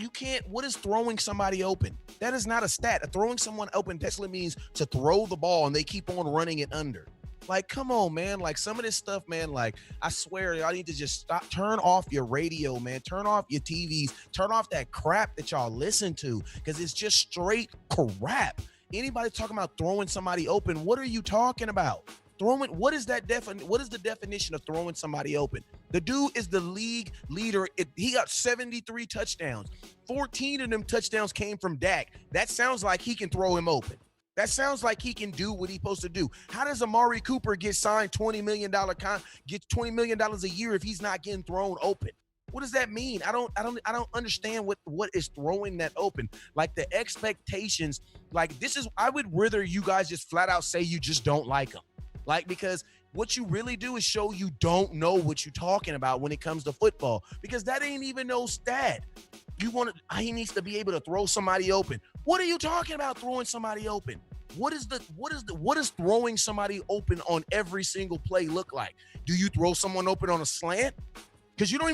what is throwing somebody open? That is not a stat. Throwing someone open basically means to throw the ball and they keep on running it under. Like, come on, man. Like some of this stuff, man, like I swear y'all need to just stop, turn off your radio, man. Turn off your TVs, turn off that crap that y'all listen to, because it's just straight crap. Anybody talking about throwing somebody open, what are you talking about? Throwing, what is that what is the definition of throwing somebody open? The dude is the league leader. He got 73 touchdowns. 14 of them touchdowns came from Dak. That sounds like he can throw him open. That sounds like he can do what he's supposed to do. How does Amari Cooper get signed $20 million, get $20 million a year if he's not getting thrown open? What does that mean? I don't understand what is throwing that open. Like the expectations, like this is, I would rather you guys just flat out say you just don't like them. Like, because what you really do is show you don't know what you're talking about when it comes to football, because that ain't even no stat. He needs to be able to throw somebody open. What are you talking about throwing somebody open? What is throwing somebody open on every single play look like? Do you throw someone open on a slant? Because you're not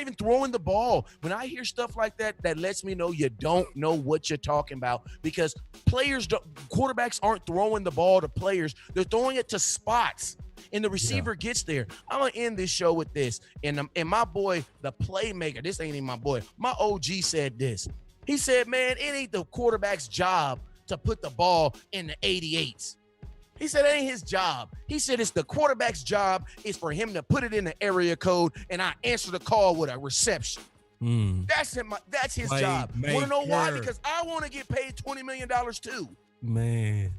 even throwing the ball. When I hear stuff like that, that lets me know you don't know what you're talking about, because quarterbacks aren't throwing the ball to players. They're throwing it to spots, and the receiver gets there. I'm going to end this show with this. And my boy, the playmaker, this ain't even my boy, my OG said this. He said, man, it ain't the quarterback's job to put the ball in the 88s. He said it ain't his job. He said it's the quarterback's job is for him to put it in the area code, and I answer the call with a reception. That's his job. Want to know why? Because I want to get paid $20 million too. Man.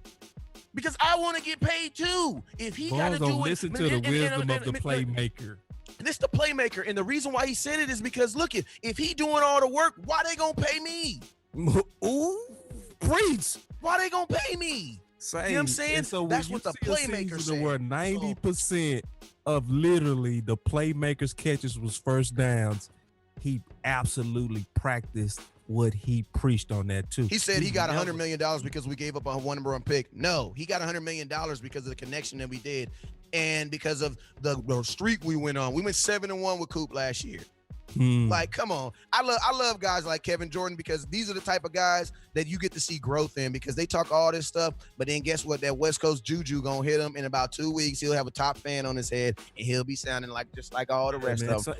Because I want to get paid too. If he got to do it. Listen to the wisdom of the playmaker. This the playmaker. And the reason why he said it is because, look, if he doing all the work, why they going to pay me? Ooh, preach. Why they going to pay me? Same. You know what I'm saying? So that's what the playmaker said. Where 90% of literally the playmaker's catches was first downs, he absolutely practiced what he preached on that too. He said he got $100 million because we gave up a 1-1 pick. No, he got $100 million because of the connection that we did, and because of the streak we went on. We went 7-1 with Coop last year. Like, come on. I love guys like Kevin Jordan, because these are the type of guys that you get to see growth in, because they talk all this stuff, but then guess what? That West Coast juju gonna hit him in about 2 weeks. He'll have a top fan on his head, and he'll be sounding like just like all the rest of them. So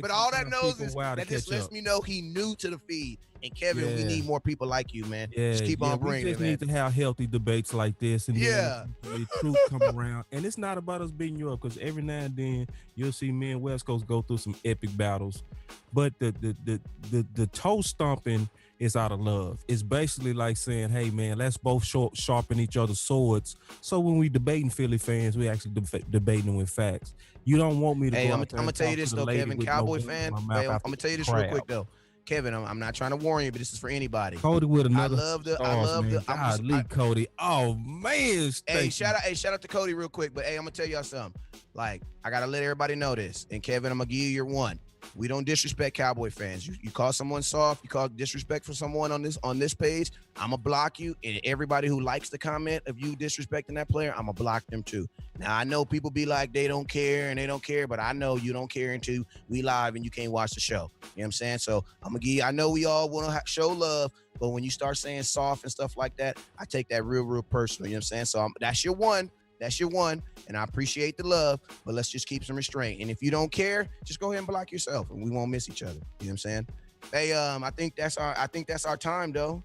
but all that knows is that this lets me know he new to the feed, And Kevin, we need more people like you, man. Just keep on bringing it, man. We just need to have healthy debates like this, and then the truth come around. And it's not about us beating you up, because every now and then you'll see me and West Coast go through some epic battles. But the toe stomping is out of love. It's basically like saying, hey man, let's both sharpen each other's swords. So when we debating Philly fans, we actually debating them with facts. You don't want me to Hey, go I'm gonna tell you this though, Kevin, Cowboy fan. Hey, I'm gonna tell you this real quick though. Kevin, I'm not trying to warn you, but this is for anybody. Cody with another. I love the Cody. Oh man. Hey, shout out to Cody real quick. But hey, I'm gonna tell y'all something. Like, I gotta let everybody know this. And Kevin, I'm gonna give you your one. We don't disrespect Cowboy fans. You call someone soft, you call disrespect for someone on this page, I'm gonna block you. And everybody who likes the comment of you disrespecting that player, I'm gonna block them too. Now I know people be like they don't care, but I know you don't care until we live and you can't watch the show. You know what I'm saying? So I'm gonna give you, I know we all want to show love, but when you start saying soft and stuff like that, I take that real personal. You know what I'm saying? So that's your one. That's your one, and I appreciate the love, but let's just keep some restraint. And if you don't care, just go ahead and block yourself, and we won't miss each other. You know what I'm saying? Hey, I think that's our time though.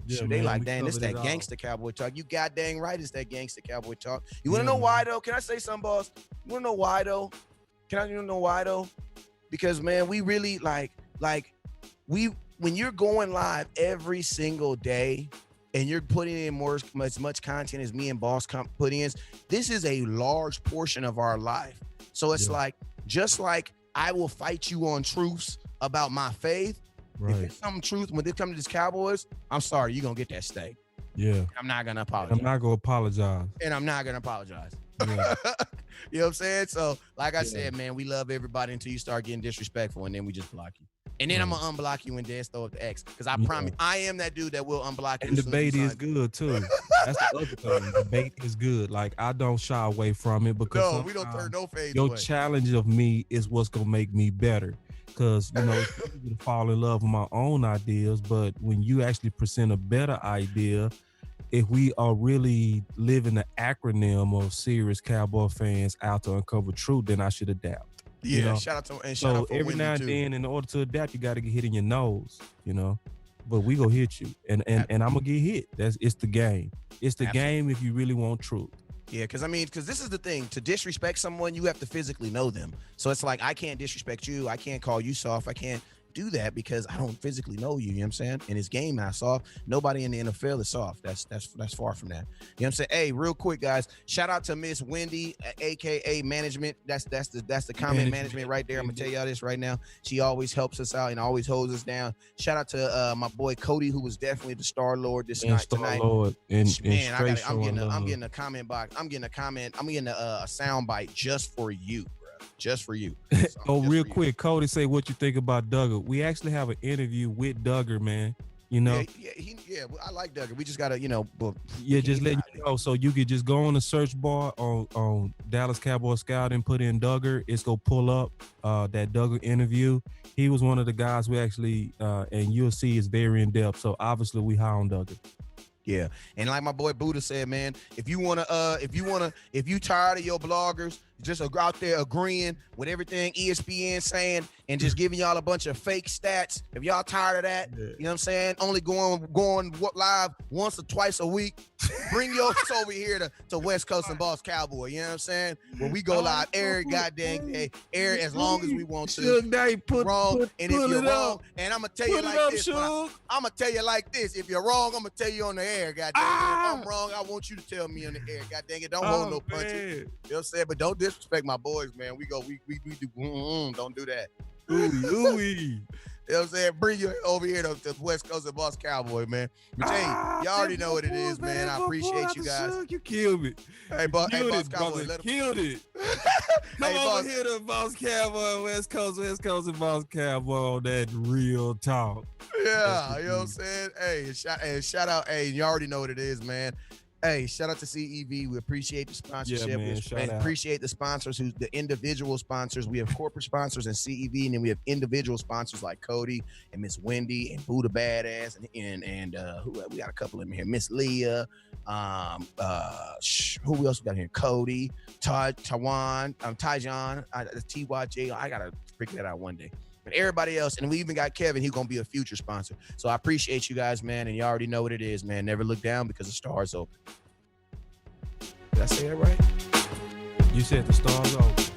They like, dang, this that gangster Cowboy talk. You god dang right, it's that gangster Cowboy talk. You wanna know why though? Can I say something, boss? You wanna know why though? Because man, we really like when you're going live every single day, and you're putting in as much content as me and Boss put in, this is a large portion of our life. So it's like, just like I will fight you on truths about my faith. Right. If it's some truth, when they come to this Cowboys, I'm sorry, you're going to get that steak. Yeah. I'm not going to apologize. I'm not going to apologize. And I'm not going to apologize. Yeah. You know what I'm saying? So like I said, man, we love everybody until you start getting disrespectful, and then we just block you. And then I'm gonna unblock you and then throw up the X, because I promise I am that dude that will unblock you. And debate is good too. That's the other thing. Debate is good. Like, I don't shy away from it, because we don't turn no fades your away. challenge of me is what's gonna make me better. Because it's easy to fall in love with my own ideas, but when you actually present a better idea, if we are really living the acronym of serious Cowboy fans out to uncover truth, then I should adapt. Yeah, shout out to and shout out for every now and then, in order to adapt, you got to get hit in your nose, But we gonna hit you, and I'm gonna get hit. It's the game. It's the game if you really want truth. Yeah, because this is the thing. To disrespect someone, you have to physically know them. So it's like, I can't disrespect you. I can't call you soft. I can't do that because I don't physically know you. You know what I'm saying? And his game not soft. Nobody in the NFL is soft. That's far from that. You know what I'm saying? Hey, real quick, guys, shout out to Miss Wendy, aka Management. That's the comment management right there. I'm gonna tell y'all this right now. She always helps us out and always holds us down. Shout out to my boy Cody, who was definitely the Star Lord tonight. Man, I'm getting a comment box. I'm getting a sound bite just for you. Just for you. Real quick, Cody, say what you think about Duggar. We actually have an interview with Duggar, man. Yeah, I like Duggar. We just gotta, just let you know. So you could just go on the search bar on Dallas Cowboy Scout and put in Duggar. It's gonna pull up that Duggar interview. He was one of the guys we actually, and you'll see, is very in depth. So obviously we high on Duggar. Yeah, and like my boy Buddha said, man, if you tired of your bloggers just out there agreeing with everything ESPN saying and just giving y'all a bunch of fake stats, if y'all tired of that, you know what I'm saying? Only going live once or twice a week, bring yours over here to West Coast and Boss Cowboy. You know what I'm saying? Where we go live every goddamn day, as long as we want to. And if you're wrong, and I'm gonna tell you like this, I'm gonna tell you like this: if you're wrong, I'm gonna tell you on the air. Goddamn, if I'm wrong, I want you to tell me on the air. God dang it, don't hold no punches. You know what I'm saying? But don't disrespect my boys, man. We do. Don't do that. Ooh. You know what I'm saying? Bring you over here to West Coast and Boss Cowboy, man. But hey, y'all already know what it is, man. I appreciate you guys. You killed me. Hey, Boss Cowboy, killed it. Come over here to Boss Cowboy, West Coast and Boss Cowboy on that real talk. Yeah, you know what I'm saying? Hey, shout out. Hey, you already know what it is, man. Hey, shout out to CEV. We appreciate the sponsorship. We appreciate the sponsors, the individual sponsors. We have corporate sponsors and CEV, and then we have individual sponsors like Cody and Miss Wendy and Buddha Badass and who we got a couple of them here. Miss Leah. Who else we got here? Cody, Tyjon, TYJ. I gotta figure that out one day. and everybody else. And we even got Kevin. He's gonna be a future sponsor. So I appreciate you guys, man. And you already know what it is, man. Never look down because the stars open. Did I say that right? You said the stars open.